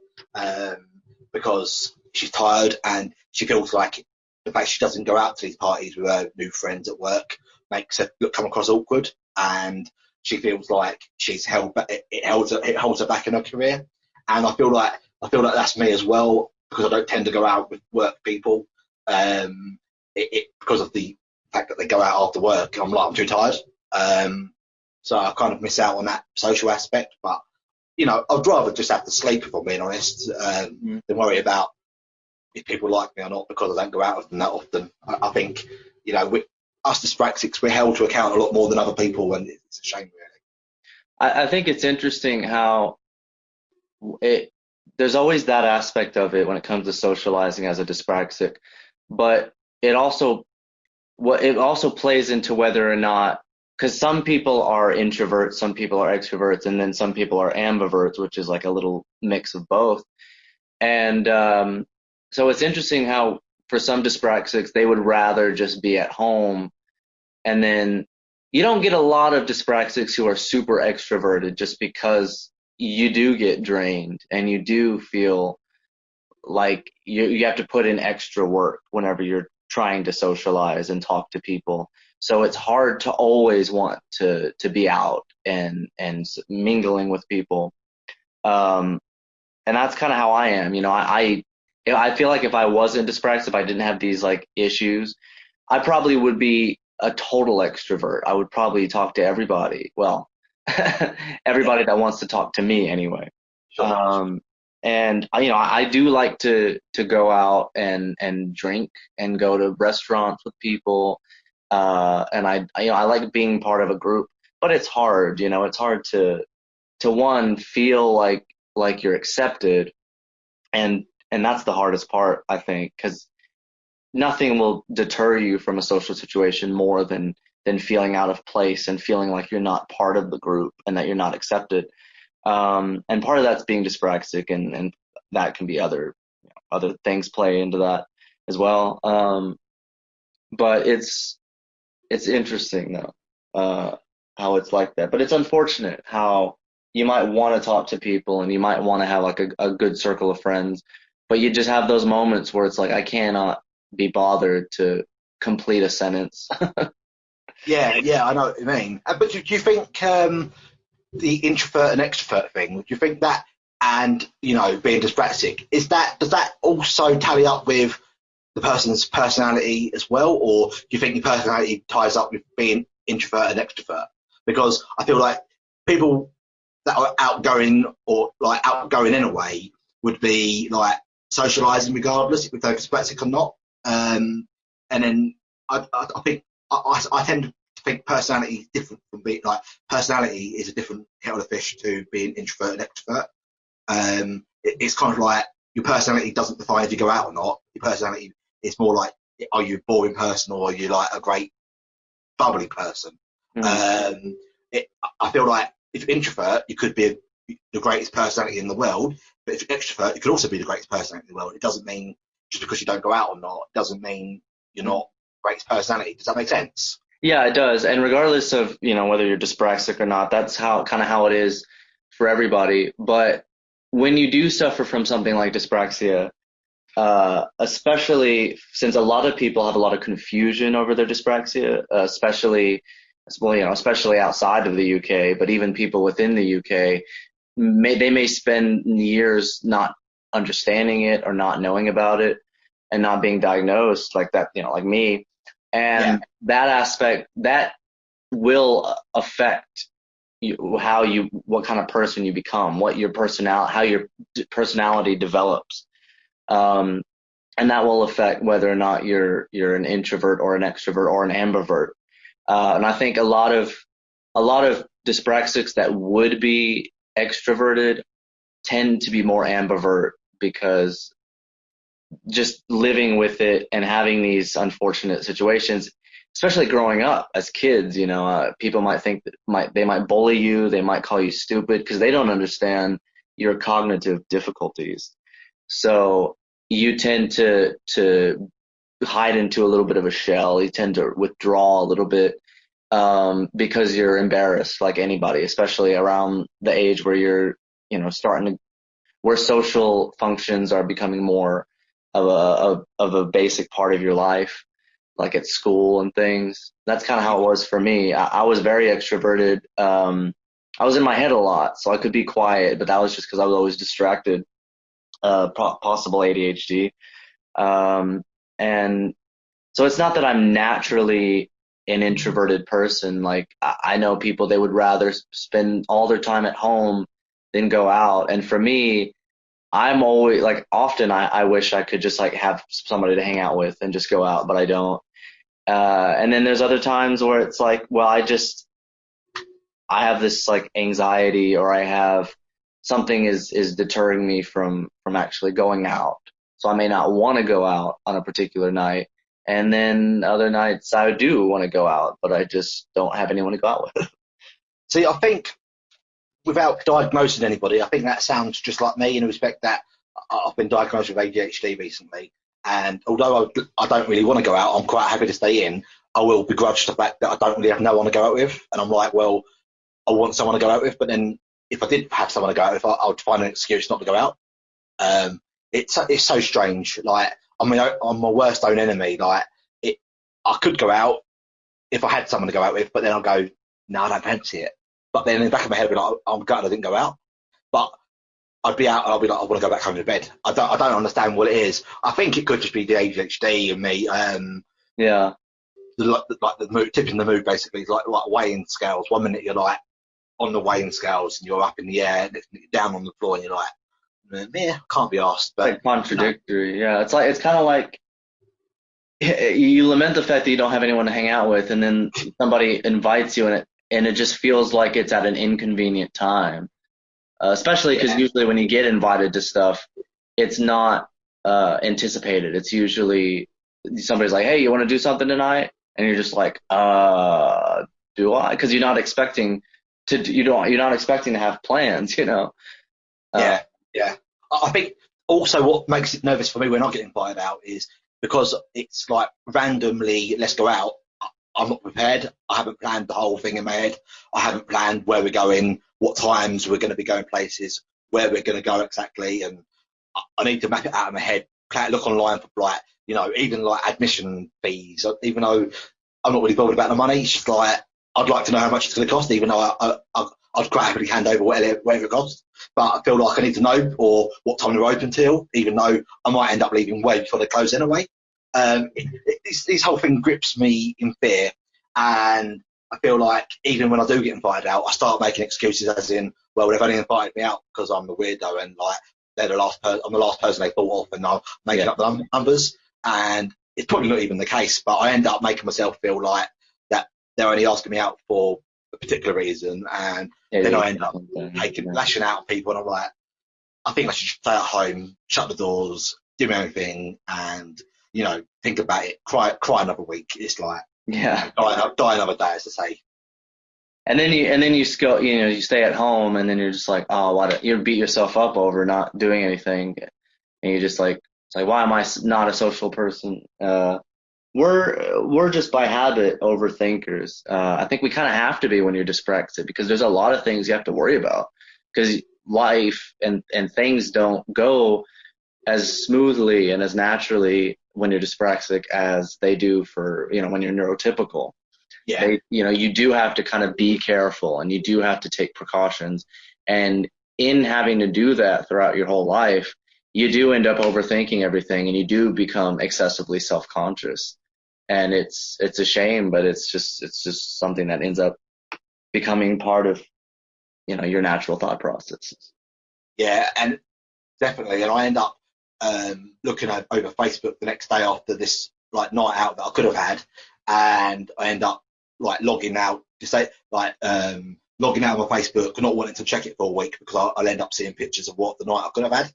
because she's tired and she feels like the fact she doesn't go out to these parties with her new friends at work makes her come across awkward, and she feels like she's held back. It holds her back in her career, and I feel like that's me as well because I don't tend to go out with work people. Because of the fact that they go out after work, I'm too tired. So I kind of miss out on that social aspect. But I'd rather just have to sleep, if I'm being honest, than worry about if people like me or not because I don't go out with them that often. I think us dyspraxics, we're held to account a lot more than other people, and it's a shame, really. I think it's interesting how there's always that aspect of it when it comes to socializing as a dyspraxic, but it also plays into whether or not, because some people are introverts, some people are extroverts, and then some people are ambiverts, which is like a little mix of both. And so it's interesting how for some dyspraxics, they would rather just be at home. And then you don't get a lot of dyspraxics who are super extroverted just because you do get drained and you do feel like you have to put in extra work whenever you're trying to socialize and talk to people. So it's hard to always want to be out and mingling with people. And that's kind of how I am. I feel like if I wasn't dyspraxic, if I didn't have these like issues, I probably would be a total extrovert. I would probably talk to everybody. Well, everybody that wants to talk to me anyway. Sure. And I do like to go out and drink and go to restaurants with people. And I like being part of a group, but it's hard. It's hard to one feel like you're accepted, and that's the hardest part, I think, because nothing will deter you from a social situation more than feeling out of place and feeling like you're not part of the group and that you're not accepted. And part of that's being dyspraxic, and that can be other things play into that as well. But it's interesting though, how it's like that. But it's unfortunate how you might want to talk to people and you might want to have like a good circle of friends, but you just have those moments where it's like, I cannot be bothered to complete a sentence. Yeah, I know what you mean. But do you think the introvert and extrovert thing? Do you think that, and being dyspraxic, does that also tally up with the person's personality as well, or do you think your personality ties up with being introvert and extrovert? Because I feel like people that are outgoing or like outgoing in a way would be like socializing regardless if they're dyspraxic or not. And then I think I tend to think personality is different from being like personality is a different kettle of fish to being introvert and extrovert. It's kind of like your personality doesn't define if you go out or not. Your personality is more like, are you a boring person or are you like a great bubbly person? Mm. I feel like if you're introvert, you could be the greatest personality in the world, but if you're extrovert, you could also be the greatest personality in the world. It doesn't mean just because you don't go out or not, it doesn't mean you're not the greatest personality. Does that make sense? Yeah, it does. And regardless of, whether you're dyspraxic or not, that's how it is for everybody. But when you do suffer from something like dyspraxia, especially since a lot of people have a lot of confusion over their dyspraxia, especially outside of the UK, but even people within the UK, they may spend years not understanding it or not knowing about it and not being diagnosed like that, like me. Yeah. And that aspect, that will affect what kind of person you become, what your how your personality develops. And that will affect whether or not you're an introvert or an extrovert or an ambivert. And I think a lot of dyspraxics that would be extroverted tend to be more ambivert because just living with it and having these unfortunate situations, especially growing up as kids, people might think that they might bully you, they might call you stupid because they don't understand your cognitive difficulties. So you tend to hide into a little bit of a shell. You tend to withdraw a little bit because you're embarrassed, like anybody, especially around the age where you're, starting to where social functions are becoming more of a basic part of your life, like at school and things. That's kind of how it was for me. I was very extroverted. I was in my head a lot, so I could be quiet, but that was just because I was always distracted. Possible ADHD. And so it's not that I'm naturally an introverted person. Like I know people, they would rather spend all their time at home than go out. And for me, I'm always like, often I wish I could just like have somebody to hang out with and just go out, but I don't. And then there's other times where it's like, well, I have this like anxiety, or I have something is deterring me from actually going out. So I may not want to go out on a particular night. And then other nights I do want to go out, but I just don't have anyone to go out with. See, I think without diagnosing anybody, I think that sounds just like me in the respect that I've been diagnosed with ADHD recently. And although I don't really want to go out, I'm quite happy to stay in. I will begrudge the fact that I don't really have no one to go out with. And I'm like, well, I want someone to go out with. But then if I did have someone to go out with, I would find an excuse not to go out. Um, it's so strange. Like, I mean, I'm my worst own enemy. Like, I could go out if I had someone to go out with, but then I'll go, no, I don't fancy it. But then in the back of my head, I'd be like, I'm gutted I didn't go out. But I'd be out and I'll be like, I want to go back home to bed. I don't understand what it is. I think it could just be the ADHD and me. Yeah. The mood, tipping the mood basically, is like weighing scales. 1 minute you're like on the weighing scales and you're up in the air, and you're down on the floor and you're like, yeah, can't be asked. But Like contradictory. Yeah. It's kind of like you lament the fact that you don't have anyone to hang out with, and then somebody invites you, and it just feels like it's at an inconvenient time. Especially because usually when you get invited to stuff, it's not anticipated. It's usually somebody's like, "Hey, you want to do something tonight?" And you're just like, do I?" Because you're not expecting to have plans, yeah, yeah. I think also what makes it nervous for me when I get invited out is because it's like randomly, let's go out. I'm not prepared. I haven't planned the whole thing in my head. I haven't planned where we're going, what times we're going to be going places, where we're going to go exactly, and I need to map it out in my head. Look online for like, even like admission fees. Even though I'm not really bothered about the money, it's just like I'd like to know how much it's going to cost, even though I'd quite happily hand over whatever it costs. But I feel like I need to know, or what time they're open till, even though I might end up leaving way before they close anyway. This whole thing grips me in fear, and I feel like even when I do get invited out, I start making excuses, as in, well, they've only invited me out because I'm the weirdo, and like I'm the last person they thought of, and I'm making up the numbers. And it's probably not even the case, but I end up making myself feel like that they're only asking me out for a particular reason, and then I end up lashing out on people, and I'm like, I think I should stay at home, shut the doors, do my own thing, and think about it, cry another week. It's like, Yeah. die another day, as to say. And then you go, you stay at home, and then you're just like, oh, you beat yourself up over not doing anything, and you just like, it's like, why am I not a social person? We're just by habit overthinkers. I think we kind of have to be when you're dyspraxic, because there's a lot of things you have to worry about, because life and things don't go as smoothly and as naturally when you're dyspraxic as they do for, when you're neurotypical. Yeah. You do have to kind of be careful, and you do have to take precautions. And in having to do that throughout your whole life, you do end up overthinking everything, and you do become excessively self-conscious. And it's a shame, but it's just something that ends up becoming part of, your natural thought processes. Yeah, and definitely. And I end up looking over Facebook the next day after this like night out that I could have had, and I end up like logging out logging out of my Facebook, not wanting to check it for a week, because I'll end up seeing pictures of what the night I could have had.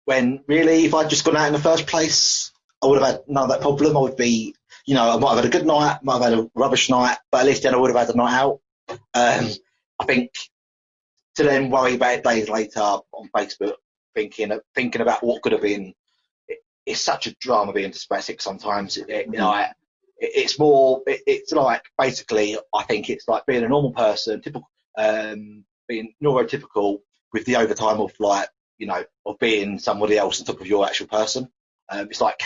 when really, if I'd just gone out in the first place, I would have had none of that problem. I would be, I might have had a good night, might have had a rubbish night, but at least then I would have had a night out. I think to then worry about it days later on Facebook, thinking about what could have been, it's such a drama being dyspraxic sometimes. It's more, it's like basically, I think it's like being a normal person, typical, being neurotypical with the overtime of of being somebody else on top of your actual person. It's like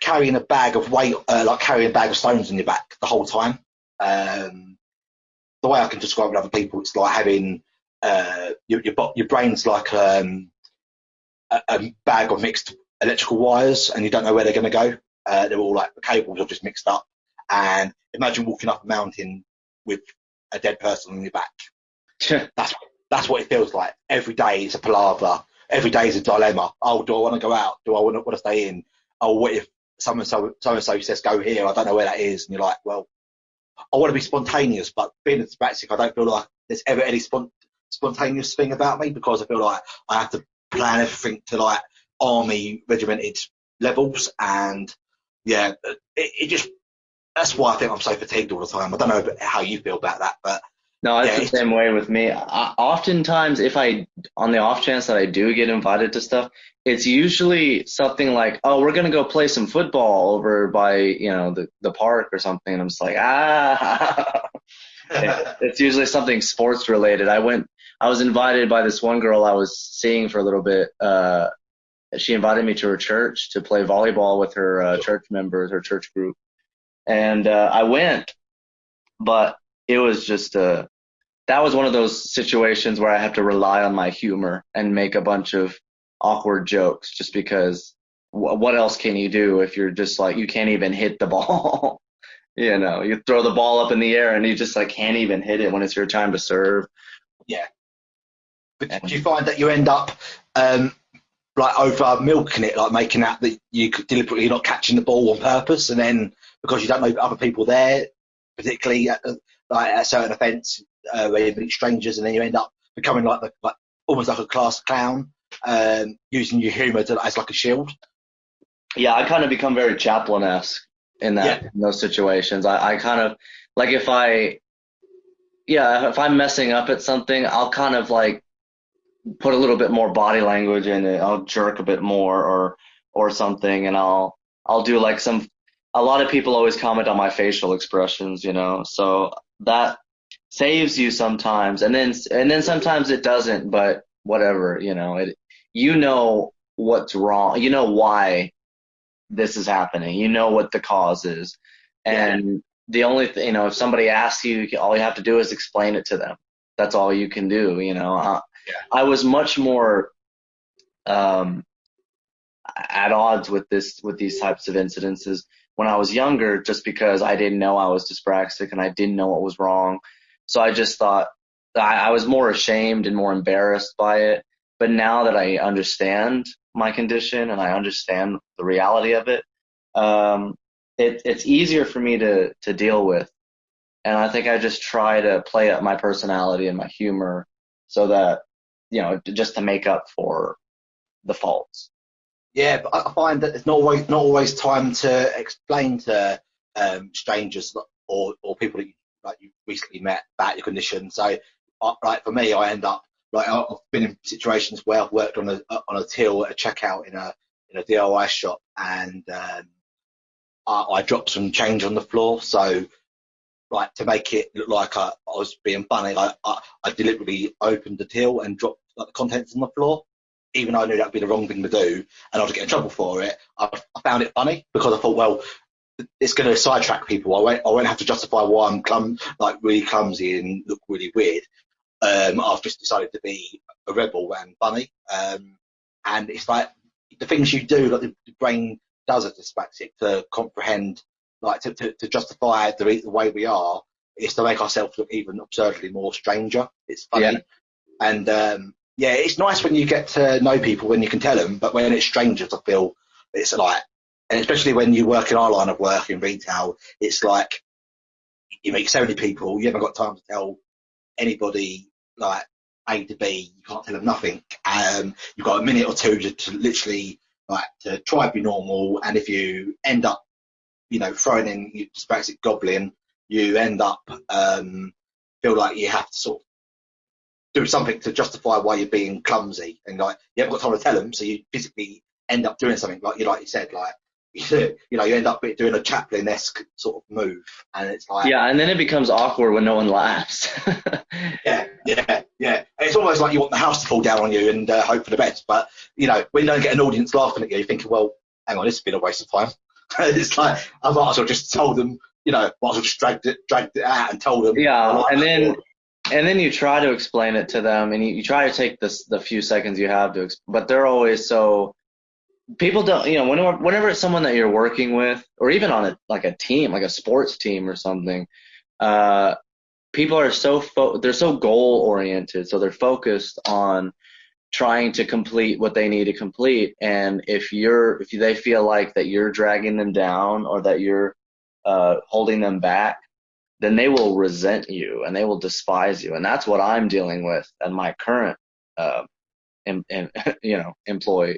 carrying a bag of weight, like carrying a bag of stones on your back the whole time. The way I can describe it to other people, it's like having your brain's like a bag of mixed electrical wires, and you don't know where they're going to go. They're all like the cables are just mixed up. And imagine walking up a mountain with a dead person on your back. That's what it feels like. Every day is a palaver. Every day is a dilemma. Oh, do I want to go out? Do I want to stay in? Oh, what if so and so says go here? I don't know where that is. And you're like, well, I want to be spontaneous, but being a dyspraxic, I don't feel like there's ever any spontaneous thing about me, because I feel like I have to plan everything to like army regimented levels, and yeah, it just, that's why I think I'm so fatigued all the time. I don't know how you feel about that, but No, it's the same way with me. Oftentimes, on the off chance that I do get invited to stuff, it's usually something like, oh, we're going to go play some football over by, the park or something. And I'm just like, It's usually something sports related. I was invited by this one girl I was seeing for a little bit. She invited me to her church to play volleyball with her church members, her church group. And I went, but it was just that was one of those situations where I have to rely on my humor and make a bunch of awkward jokes, just because what else can you do if you're just like, you can't even hit the ball? You throw the ball up in the air and you just like can't even hit it when it's your time to serve. Yeah. But do you find that you end up like over milking it, like making out that you could deliberately not catching the ball on purpose, and then because you don't know other people there, particularly at a certain events where you meet strangers, and then you end up becoming like almost like a class clown, using your humour as like a shield? Yeah, I kind of become very Chaplin-esque in those situations. I kind of like if I'm messing up at something, I'll kind of like put a little bit more body language in it. I'll jerk a bit more or something, and I'll do like a lot of people always comment on my facial expressions, so that saves you sometimes, and then sometimes it doesn't, but whatever, what's wrong, why this is happening, what the cause is, and the only if somebody asks you, all you have to do is explain it to them. That's all you can do. I was much more at odds with these types of incidences when I was younger, just because I didn't know I was dyspraxic and I didn't know what was wrong. So I just thought I was more ashamed and more embarrassed by it. But now that I understand my condition and I understand the reality of it, it's easier for me to deal with. And I think I just try to play up my personality and my humor so that, just to make up for the faults. Yeah, but I find that there's not always time to explain to strangers or people that you recently met about your condition. So, like for me, I end up like I've been in situations where I've worked on a till at a checkout in a DIY shop, and I dropped some change on the floor. So, like to make it look like I was being funny, I deliberately opened the till and dropped like the contents on the floor, even though I knew that would be the wrong thing to do, and I was getting in trouble for it. I found it funny because I thought, well, it's going to sidetrack people. I won't have to justify why I'm really clumsy and look really weird. I've just decided to be a rebel and funny. And it's like the things you do, like the brain does as dyspraxic to comprehend, like to justify the way we are, is to make ourselves look even absurdly more stranger. It's funny. Yeah. And it's nice when you get to know people, when you can tell them, but when it's strangers, I feel it's like, and especially when you work in our line of work in retail, it's like you meet so many people, you haven't got time to tell anybody like A to B. You can't tell them nothing. You've got a minute or two to literally like to try to be normal. And if you end up, throwing in your dyspraxic goblin, you end up feel like you have to sort of do something to justify why you're being clumsy, and like you haven't got time to tell them, so you physically end up doing something like you said, like you end up doing a Chaplin-esque sort of move, and it's like Yeah, and then it becomes awkward when no one laughs. yeah. It's almost like you want the house to fall down on you and hope for the best, but when you don't get an audience laughing at you, you're thinking, well, hang on, this has been a waste of time. It's like I might as well just told them, might as well just dragged it out and told them. Yeah, and then you try to explain it to them, and you try to take the few seconds you have to, but they're always so. People don't, whenever it's someone that you're working with, or even on a team, like a sports team or something, people are they're so goal oriented, so they're focused on trying to complete what they need to complete. And if they feel like that you're dragging them down or that you're holding them back, then they will resent you and they will despise you. And that's what I'm dealing with in my current employer.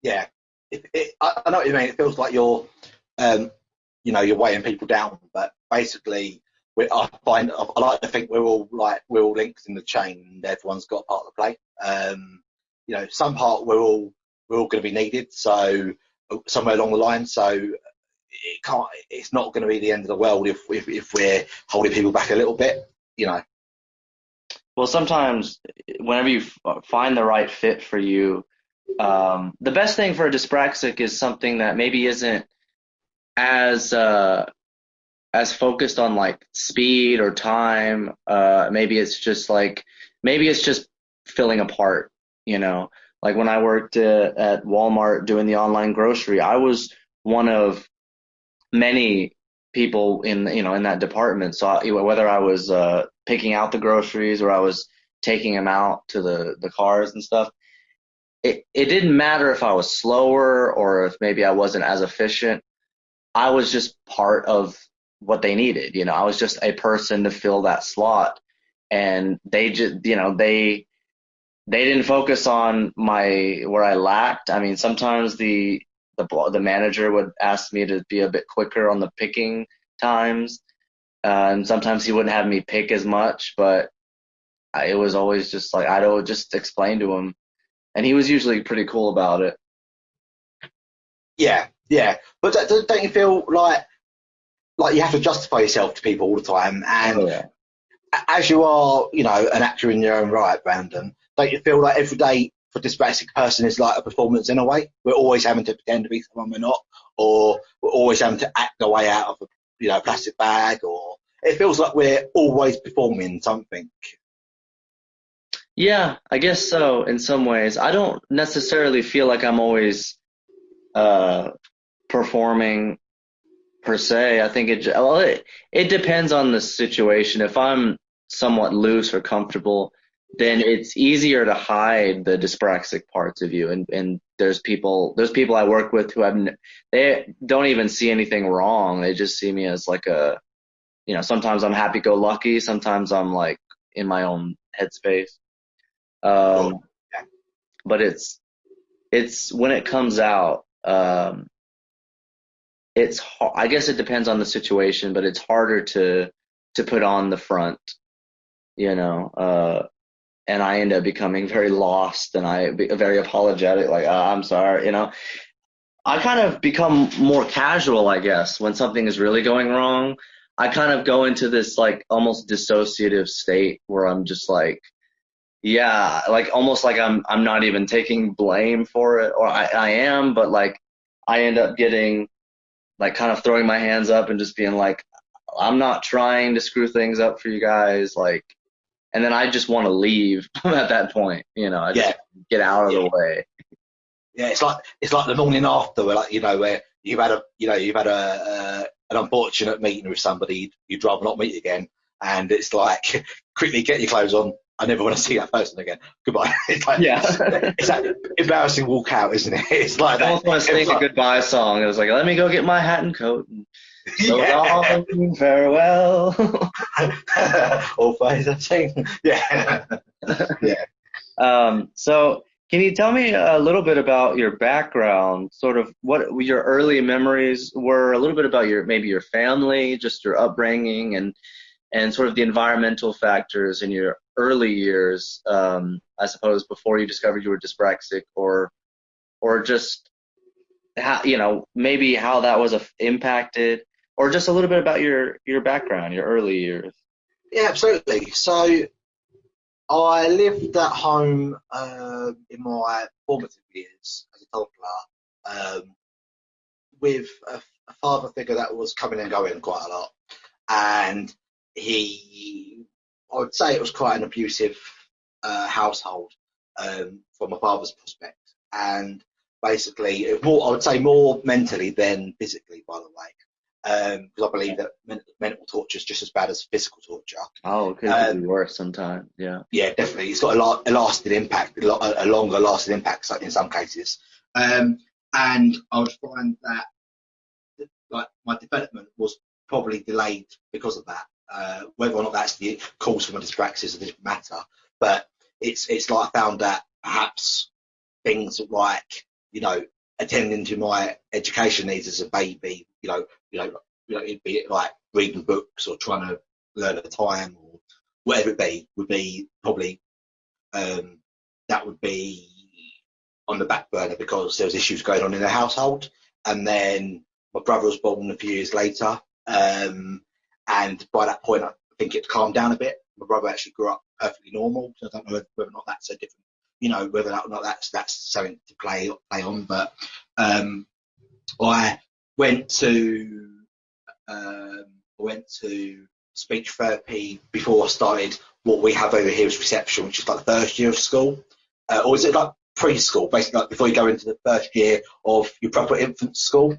Yeah, I know what you mean. It feels like you're weighing people down, but basically, I like to think we're all links in the chain, and everyone's got a part to play. Some part we're all going to be needed, so somewhere along the line. So it's not going to be the end of the world if we're holding people back a little bit. Well, sometimes whenever you find the right fit for you, the best thing for a dyspraxic is something that maybe isn't as focused on like speed or time. Maybe it's just filling a part, like when I worked at Walmart doing the online grocery, I was one of many people in that department. So whether I was picking out the groceries or I was taking them out to the cars and stuff, it didn't matter if I was slower or if maybe I wasn't as efficient. I was just part of what they needed. I was just a person to fill that slot, and they just they didn't focus on where I lacked. I mean, sometimes the manager would ask me to be a bit quicker on the picking times, and sometimes he wouldn't have me pick as much, but it was always just like I'd just explain to him, and he was usually pretty cool about it. Yeah. But don't you feel like you have to justify yourself to people all the time? And as you are, an actor in your own right, Brandon, don't you feel like every day for a dyspraxic person is like a performance in a way? We're always having to pretend to be someone we're not, or we're always having to act our way out of a plastic bag, or it feels like we're always performing something. Yeah, I guess so in some ways. I don't necessarily feel like I'm always performing per se. I think it depends on the situation. If I'm somewhat loose or comfortable, then it's easier to hide the dyspraxic parts of you. And there's people I work with who they don't even see anything wrong. They just see me as like sometimes I'm happy-go-lucky, sometimes I'm like in my own headspace. Cool. Yeah. But it's when it comes out, it's I guess it depends on the situation, but it's harder to put on the front, and I end up becoming very lost, and very apologetic, like I'm sorry, I kind of become more casual, I guess, when something is really going wrong. I kind of go into this like almost dissociative state where I'm just like, yeah, like almost like I'm not even taking blame for it, or I am, but like I end up getting like kind of throwing my hands up and just being like, I'm not trying to screw things up for you guys, like, and then I just want to leave at that point, I just get out of the way. Yeah, it's like the morning after, where where you've had an unfortunate meeting with somebody you'd rather not meet again, and it's like quickly get your clothes on. I never want to see that person again. Goodbye. It's like it's that embarrassing walk out, isn't it? It's like I almost want to sing a goodbye song. It was like, let me go get my hat and coat. And so long, farewell. All phase I've seen. Yeah. Yeah. So can you tell me a little bit about your background, sort of what your early memories were, a little bit about maybe your family, just your upbringing, and sort of the environmental factors in your early years, I suppose, before you discovered you were dyspraxic, or just how, maybe how that was impacted, or just a little bit about your background, your early years. Yeah, absolutely. So I lived at home in my formative years as a toddler with a father figure that was coming and going quite a lot. And I would say it was quite an abusive household from my father's perspective. And basically, I would say more mentally than physically, by the way. Because I believe that mental torture is just as bad as physical torture. Oh, it could be worse sometimes. Yeah. Yeah, definitely. It's got a lasting impact, a longer lasting impact in some cases. And I would find that like my development was probably delayed because of that. Whether or not that's the cause for my dyspraxia is a different matter. But it's like I found that perhaps things like attending to my education needs as a baby, it'd be like reading books or trying to learn at a time or whatever it be would be probably that would be on the back burner because there was issues going on in the household. And then my brother was born a few years later, and by that point I think it calmed down a bit. My brother actually grew up perfectly normal, so I don't know whether or not that's a different, whether or not that's something to play on. But I went to speech therapy before I started what we have over here as reception, which is like the first year of school, or is it like preschool, basically like before you go into the first year of your proper infant school.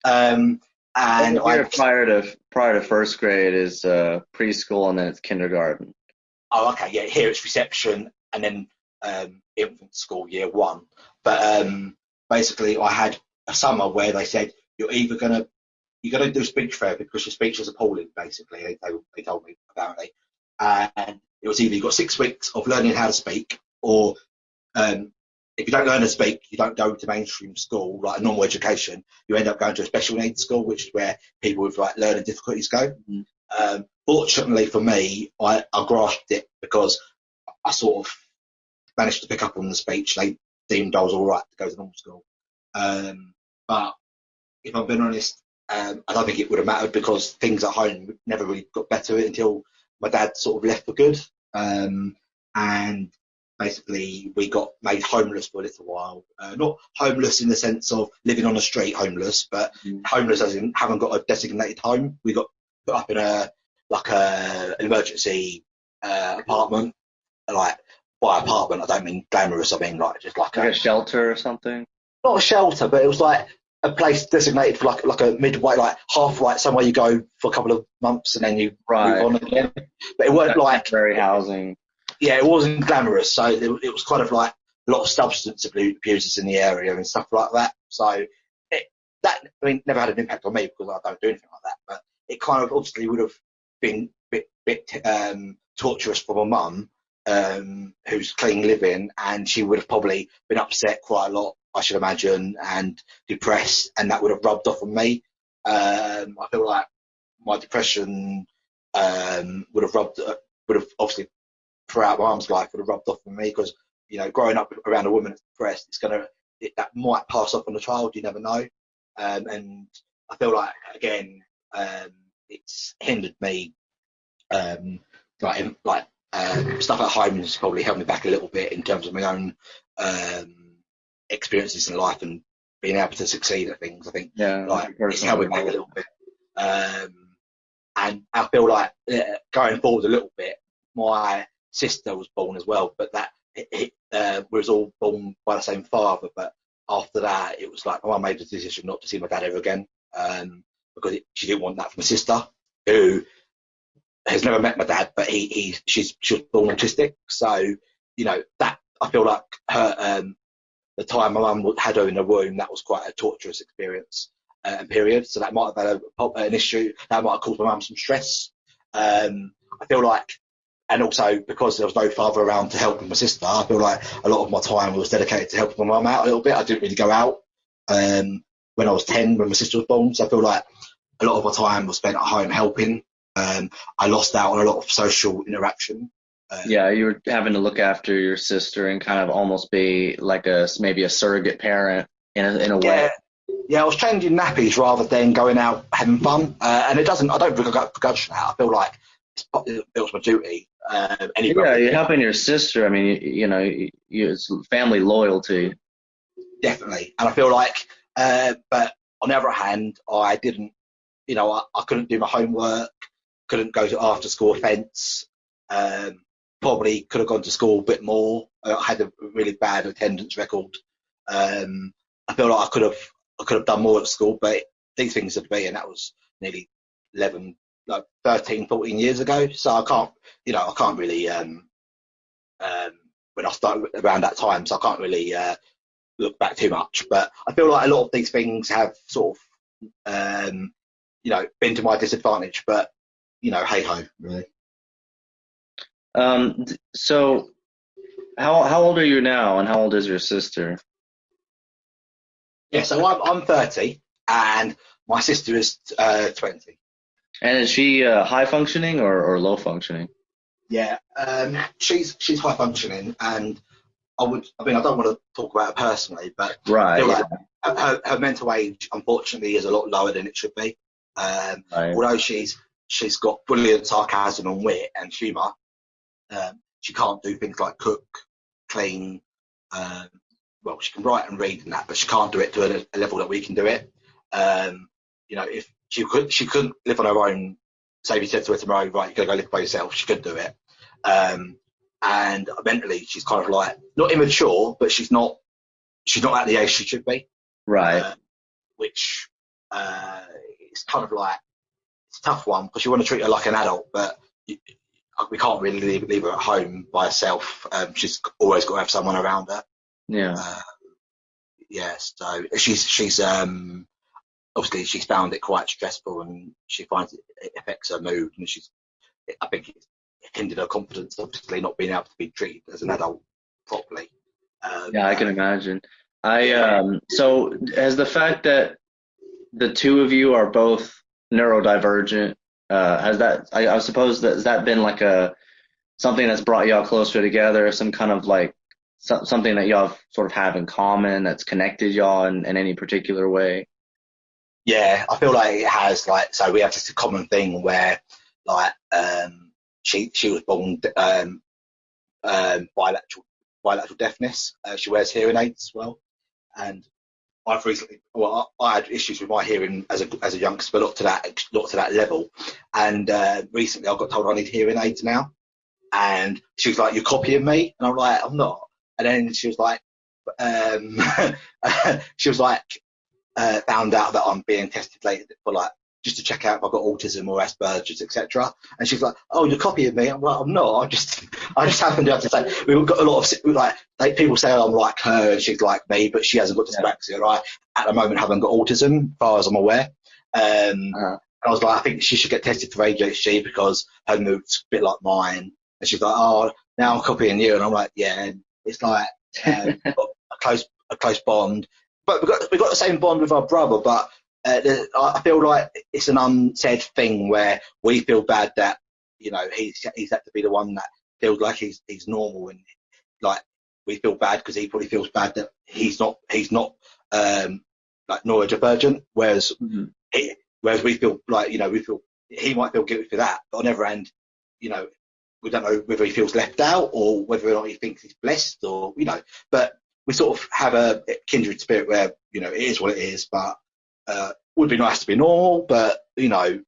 And prior to first grade is preschool, and then it's kindergarten. Oh, okay, yeah. Here it's reception and then infant school year one. But basically, I had a summer where they said you're gonna do speech therapy because your speech is appalling. Basically, they told me apparently, and it was either you got 6 weeks of learning how to speak, or if you don't learn to speak, you don't go to mainstream school like a normal education. You end up going to a special needs school, which is where people with like learning difficulties go. Fortunately for me, I grasped it because I sort of managed to pick up on the speech. They deemed I was all right to go to normal school. But if I'm being honest, I don't think it would have mattered because things at home never really got better until my dad sort of left for good. And basically, we got made homeless for a little while. Not homeless in the sense of living on the street homeless, but homeless as in haven't got a designated home. We got put up in an emergency apartment. Like by apartment, I don't mean glamorous. I mean like just like a shelter or something. Not a shelter, but it was like a place designated for like a midway, like halfway, somewhere you go for a couple of months and then you move on again. But it weren't like temporary housing. Yeah, it wasn't glamorous. So it was kind of like a lot of substance abusers in the area and stuff like that. So never had an impact on me because I don't do anything like that. But it kind of obviously would have been a bit torturous for my mum, who's clean living, and she would have probably been upset quite a lot, I should imagine, and depressed, and that would have rubbed off on me. I feel like my depression would have obviously throughout my mum's life would have rubbed off on me because growing up around a woman that's depressed, that might pass off on the child. You never know, and I feel like again it's hindered me. Stuff at home has probably held me back a little bit in terms of my own experiences in life and being able to succeed at things. I think it's held me back a little bit, and I feel like going forward a little bit, my sister was born as well, but that was all born by the same father. But after that, it was like my mum made the decision not to see my dad ever again because she didn't want that from my sister, who has never met my dad, but she was born autistic. So that I feel like her the time my mum had her in the womb, that was quite a torturous experience and period. So that might have had an issue. That might have caused my mum some stress. I feel like, and also because there was no father around to help with my sister, I feel like a lot of my time was dedicated to helping my mum out a little bit. I didn't really go out when I was 10, when my sister was born. So I feel like a lot of my time was spent at home helping. I lost out on a lot of social interaction. Yeah, you were having to look after your sister and kind of almost be like maybe a surrogate parent in a way. Yeah, I was changing nappies rather than going out having fun. And I don't begrudge that. I feel like it was my duty. Any Yeah, brother, you're helping your sister. I mean, it's family loyalty. definitely. And I feel like, but on the other hand, I didn't, I couldn't do my homework, couldn't go to after school events, probably could have gone to school a bit more. I had a really bad attendance record. I feel like I could have done more at school, but these things had been, and that was nearly 11, like 13, 14 years ago. So I can't really, when I started around that time, so I can't really look back too much. But I feel like a lot of these things have sort of, been to my disadvantage. But hey ho, really. So how old are you now, and how old is your sister? Yeah, so I'm 30, and my sister is 20. And is she high functioning or low functioning? Yeah, she's high functioning, and I don't want to talk about her personally, but I Right. feel Yeah. like her mental age, unfortunately, is a lot lower than it should be. Right. Although she's got brilliant sarcasm and wit and humour, she can't do things like cook, clean. Um, well, she can write and read and that, but she can't do it to a level that we can do it. If she couldn't live on her own. Say if you said to her tomorrow, right, you're gonna go live by yourself, she could do it. And mentally, she's kind of like not immature, but she's not at the age she should be. Right. Which it's kind of like it's a tough one because you want to treat her like an adult, but we can't really leave her at home by herself. She's always got to have someone around her. Yeah. Yeah, so she's obviously she's found it quite stressful, and she finds it affects her mood, and I think it's hindered her confidence, obviously not being able to be treated as an adult properly. Yeah, I can imagine. Yeah. So has the fact that the two of you are both neurodivergent, has that, I suppose that has that been like something that's brought y'all closer together, some kind of like something that y'all sort of have in common that's connected y'all in any particular way? Yeah, I feel like it has. Like, so we have this common thing where, like, she was born bilateral deafness. She wears hearing aids as well, and I had issues with my hearing as a youngster, but not to that level. And recently, I got told I need hearing aids now, and she was like, "You're copying me," and I'm like, "I'm not." And then she was like, um, she was like, found out that I'm being tested later for like just to check out if I've got autism or Asperger's, etc. And she's like, "Oh, you're copying me." I'm like, "I'm not. I just happen to have to say we've got a lot of people say I'm like her and she's like me, but she hasn't got dyspraxia. Yeah. I at the moment haven't got autism, as far as I'm aware." I was like, "I think she should get tested for ADHD because her mood's a bit like mine." And she's like, "Oh, now I'm copying you," and I'm like, "Yeah." And it's like got a close bond, but we got the same bond with our brother. But I feel like it's an unsaid thing where we feel bad that he's had to be the one that feels like he's normal, and like we feel bad because he probably feels bad that he's not like neurodivergent, whereas Mhm. whereas we feel like we feel he might feel guilty for that, but on the other hand, you know we don't know whether he feels left out or whether or not he thinks he's blessed, or but we sort of have a kindred spirit where it is what it is, but would be nice to be normal, but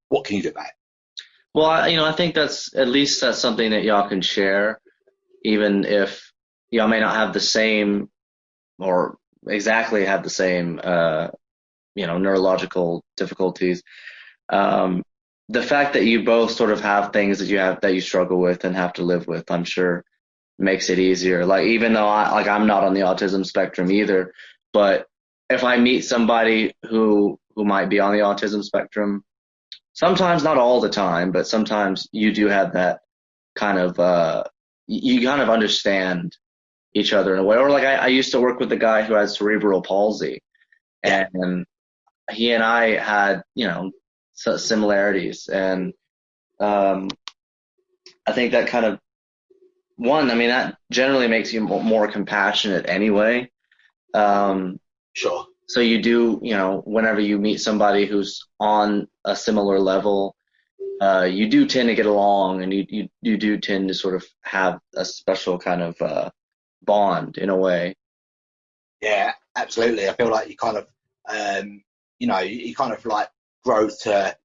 what can you do about it? Well, I think at least that's something that y'all can share, even if y'all may not have the same or exactly have the same, neurological difficulties. Um, the fact that you both sort of have things that you struggle with and have to live with, I'm sure makes it easier. Like, even though I'm not on the autism spectrum either, but if I meet somebody who might be on the autism spectrum, Sometimes, not all the time, but sometimes you do have that kind of you kind of understand each other in a way. Or like I used to work with a guy who has cerebral palsy, Yeah, and he and I had, similarities, and um, I think that kind of I mean, that generally makes you more compassionate anyway. Um, sure. so you do, whenever you meet somebody who's on a similar level, you do tend to get along, and you do tend to sort of have a special kind of bond in a way. Yeah, absolutely. I feel like you kind of, you kind of like grow to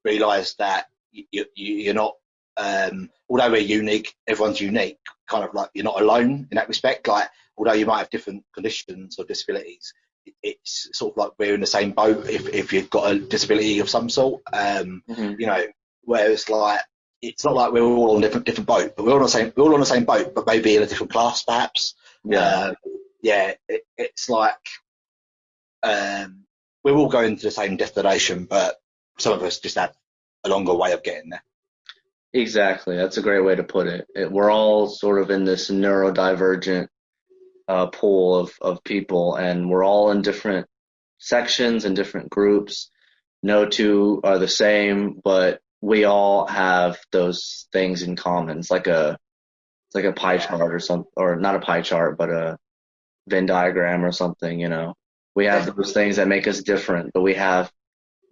realise that you're not, although we're unique, everyone's unique. Kind of like you're not alone in that respect. Like, although you might have different conditions or disabilities, it's sort of like we're in the same boat if you've got a disability of some sort. Hmm. You know, whereas like it's not like we're all on different boat, but we're all on the same boat, but maybe in a different class perhaps. Yeah, Yeah, it's like um, we're all going to the same destination, but some of us just have a longer way of getting there. exactly. That's a great way to put it. We're all sort of in this neurodivergent pool of people, and we're all in different sections and different groups. No two are the same, but we all have those things in common. It's like a pie Yeah, chart or some, or not a pie chart, but a Venn diagram or something. We have those definitely. things that make us different, but we have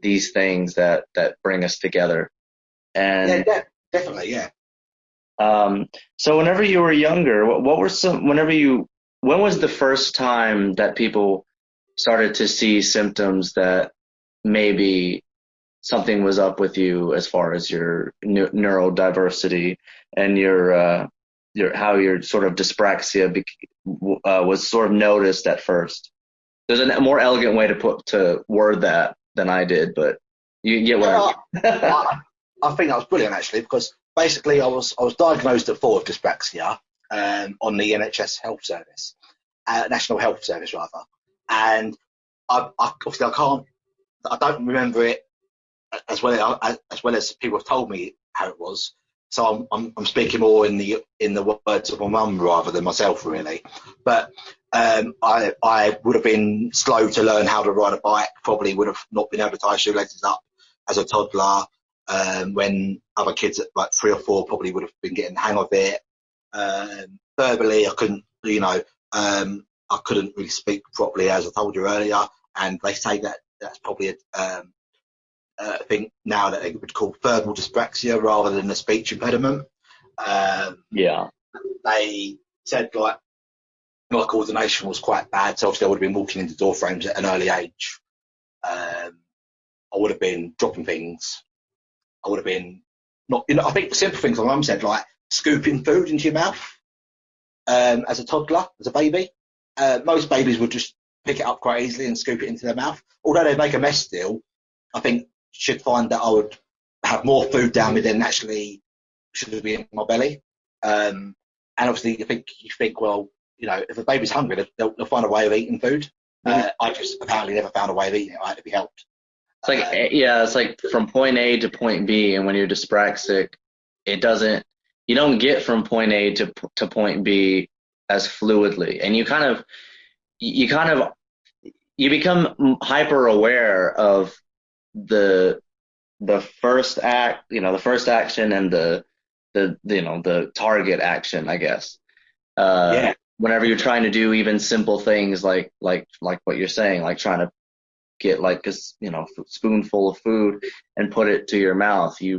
these things that bring us together. Yeah, And definitely. Yeah. so whenever you were younger, what were when was the first time that people started to see symptoms that maybe something was up with you as far as your neurodiversity and your how your sort of dyspraxia was sort of noticed at first? There's a more elegant way to word that than I did, but you get what I Yeah, mean. I, I think that was brilliant actually because basically I was diagnosed at 4 with dyspraxia on the NHS Health Service, National Health Service rather, and obviously I don't remember it as well as people have told me how it was. So I'm speaking more in the words of my mum rather than myself really. But I would have been slow to learn how to ride a bike. Probably would have not been able to tie shoelaces up as a toddler. When other kids at like 3 or 4 probably would have been getting the hang of it. Verbally, I couldn't, I couldn't really speak properly as I told you earlier. And they say that that's probably I think now that they would call verbal dyspraxia rather than a speech impediment. Um, Yeah. they said like my coordination was quite bad, so obviously I would have been walking into door frames at an early age. I would have been dropping things. I would have been not, I think simple things my mum said like scooping food into your mouth as a toddler, as a baby. Most babies would just pick it up quite easily and scoop it into their mouth. Although they make a mess still, I think should find that I would have more food down me than actually should be in my belly. And obviously, you think, well, if a baby's hungry, they'll find a way of eating food. Mhm. I just apparently never found a way of eating it. I had to be helped. It's like, yeah, it's like from point A to point B, and when you're dyspraxic, it doesn't, you don't get from point A to point B as fluidly, and you kind of, you become hyper aware of the the first act, the first action and the target action, I guess. Yeah, Whenever you're definitely. trying to do even simple things like what you're saying, like trying to get like a spoonful of food and put it to your mouth, it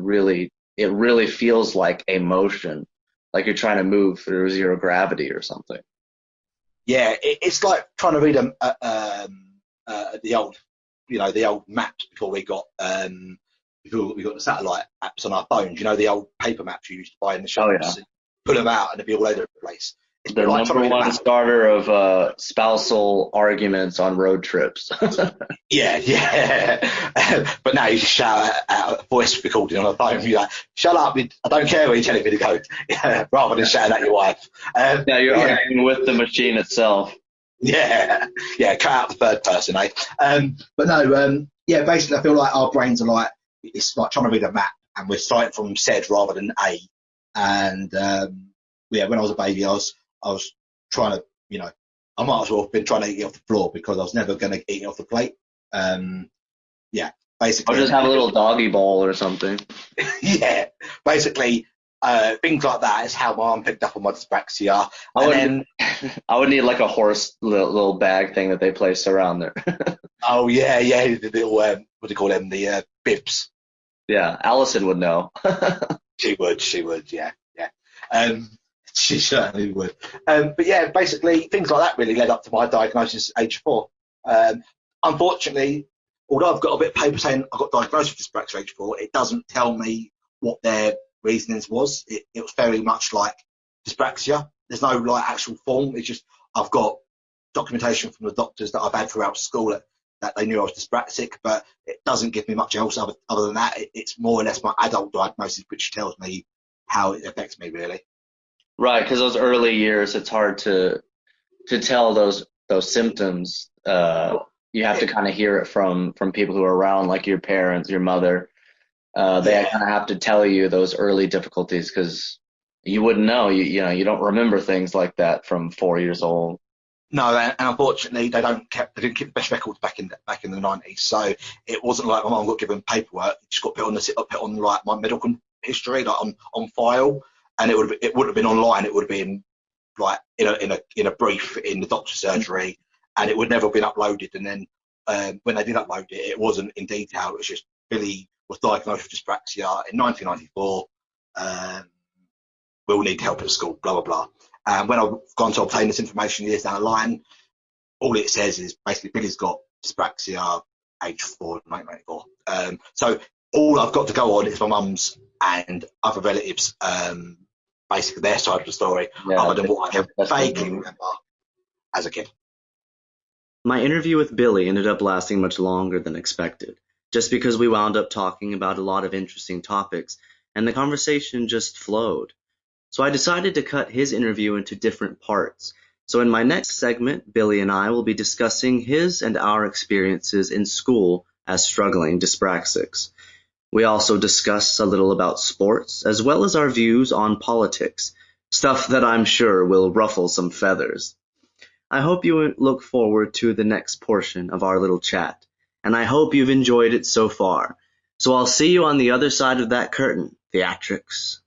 really feels like a motion, like you're trying to move through zero gravity or something. Yeah, it's like trying to read the old, the old maps before we got the satellite apps on our phones. The old paper maps you used to buy in the Oh yeah. shops. Pull them out and they'd be all over the place. It's a The bit like trying number to read a one map. starter of spousal arguments on road trips. Yeah, yeah. But now you just shout out a voice recording on a phone. You're like, shut up, I don't care where you're telling me to go. Yeah, rather than shouting at your wife. Yeah, you're But yeah, arguing with the machine itself. yeah, yeah, cut out the third person, eh? But no, yeah, basically I feel like our brains are like it's like trying to read a map, and we're starting from Z rather than A. And when I was a baby, I was trying to, I might as well have been trying to eat it off the floor because I was never going to eat it off the plate. Yeah, Or basically, just have a little doggy bowl or something. yeah, basically, things like that is how my mum picked up on my dyspraxia. I And would then, I would need like a horse little bag thing that they place around there. oh yeah, the little what do you call them? The bibs. Yeah, Allison would know. She would, yeah. Um, she certainly would. But yeah, basically, things like that really led up to my diagnosis at age 4. Unfortunately, although I've got a bit of paper saying I got diagnosed with dyspraxia at age 4, it doesn't tell me what their reasonings was. It was very much like dyspraxia. There's no like actual form. It's just I've got documentation from the doctors that I've had throughout school that they knew I was dyspraxic, but it doesn't give me much else other than that. It's more or less my adult diagnosis, which tells me how it affects me, really. Right, because those early years, it's hard to tell those symptoms. You have to kind of hear it from people who are around, like your parents, your mother. They Yeah. kind of have to tell you those early difficulties because you wouldn't know. You don't remember things like that from 4 years old. No, and unfortunately, they didn't keep the best records back in the 90s. So it wasn't like my mum got given paperwork; it just got put on like my medical history, like on file, and it would have been online. It would have been like in a brief in the doctor's surgery, and it would never have been uploaded. And then when they did upload it, it wasn't in detail. It was just Billy was diagnosed with dyspraxia in 1994. We'll need help at school, blah blah blah. And when I've gone to obtain this information years down the line, all it says is basically Billy's got dyspraxia, age 4, 1994. So all I've got to go on is my mum's and other relatives, basically their side of the story, Yeah, other than what I can that's vaguely remember as a kid. My interview with Billy ended up lasting much longer than expected, just because we wound up talking about a lot of interesting topics, and the conversation just flowed. So I decided to cut his interview into different parts. So in my next segment, Billy and I will be discussing his and our experiences in school as struggling dyspraxics. We also discuss a little about sports, as well as our views on politics, stuff that I'm sure will ruffle some feathers. I hope you look forward to the next portion of our little chat, and I hope you've enjoyed it so far. So I'll see you on the other side of that curtain, theatrics.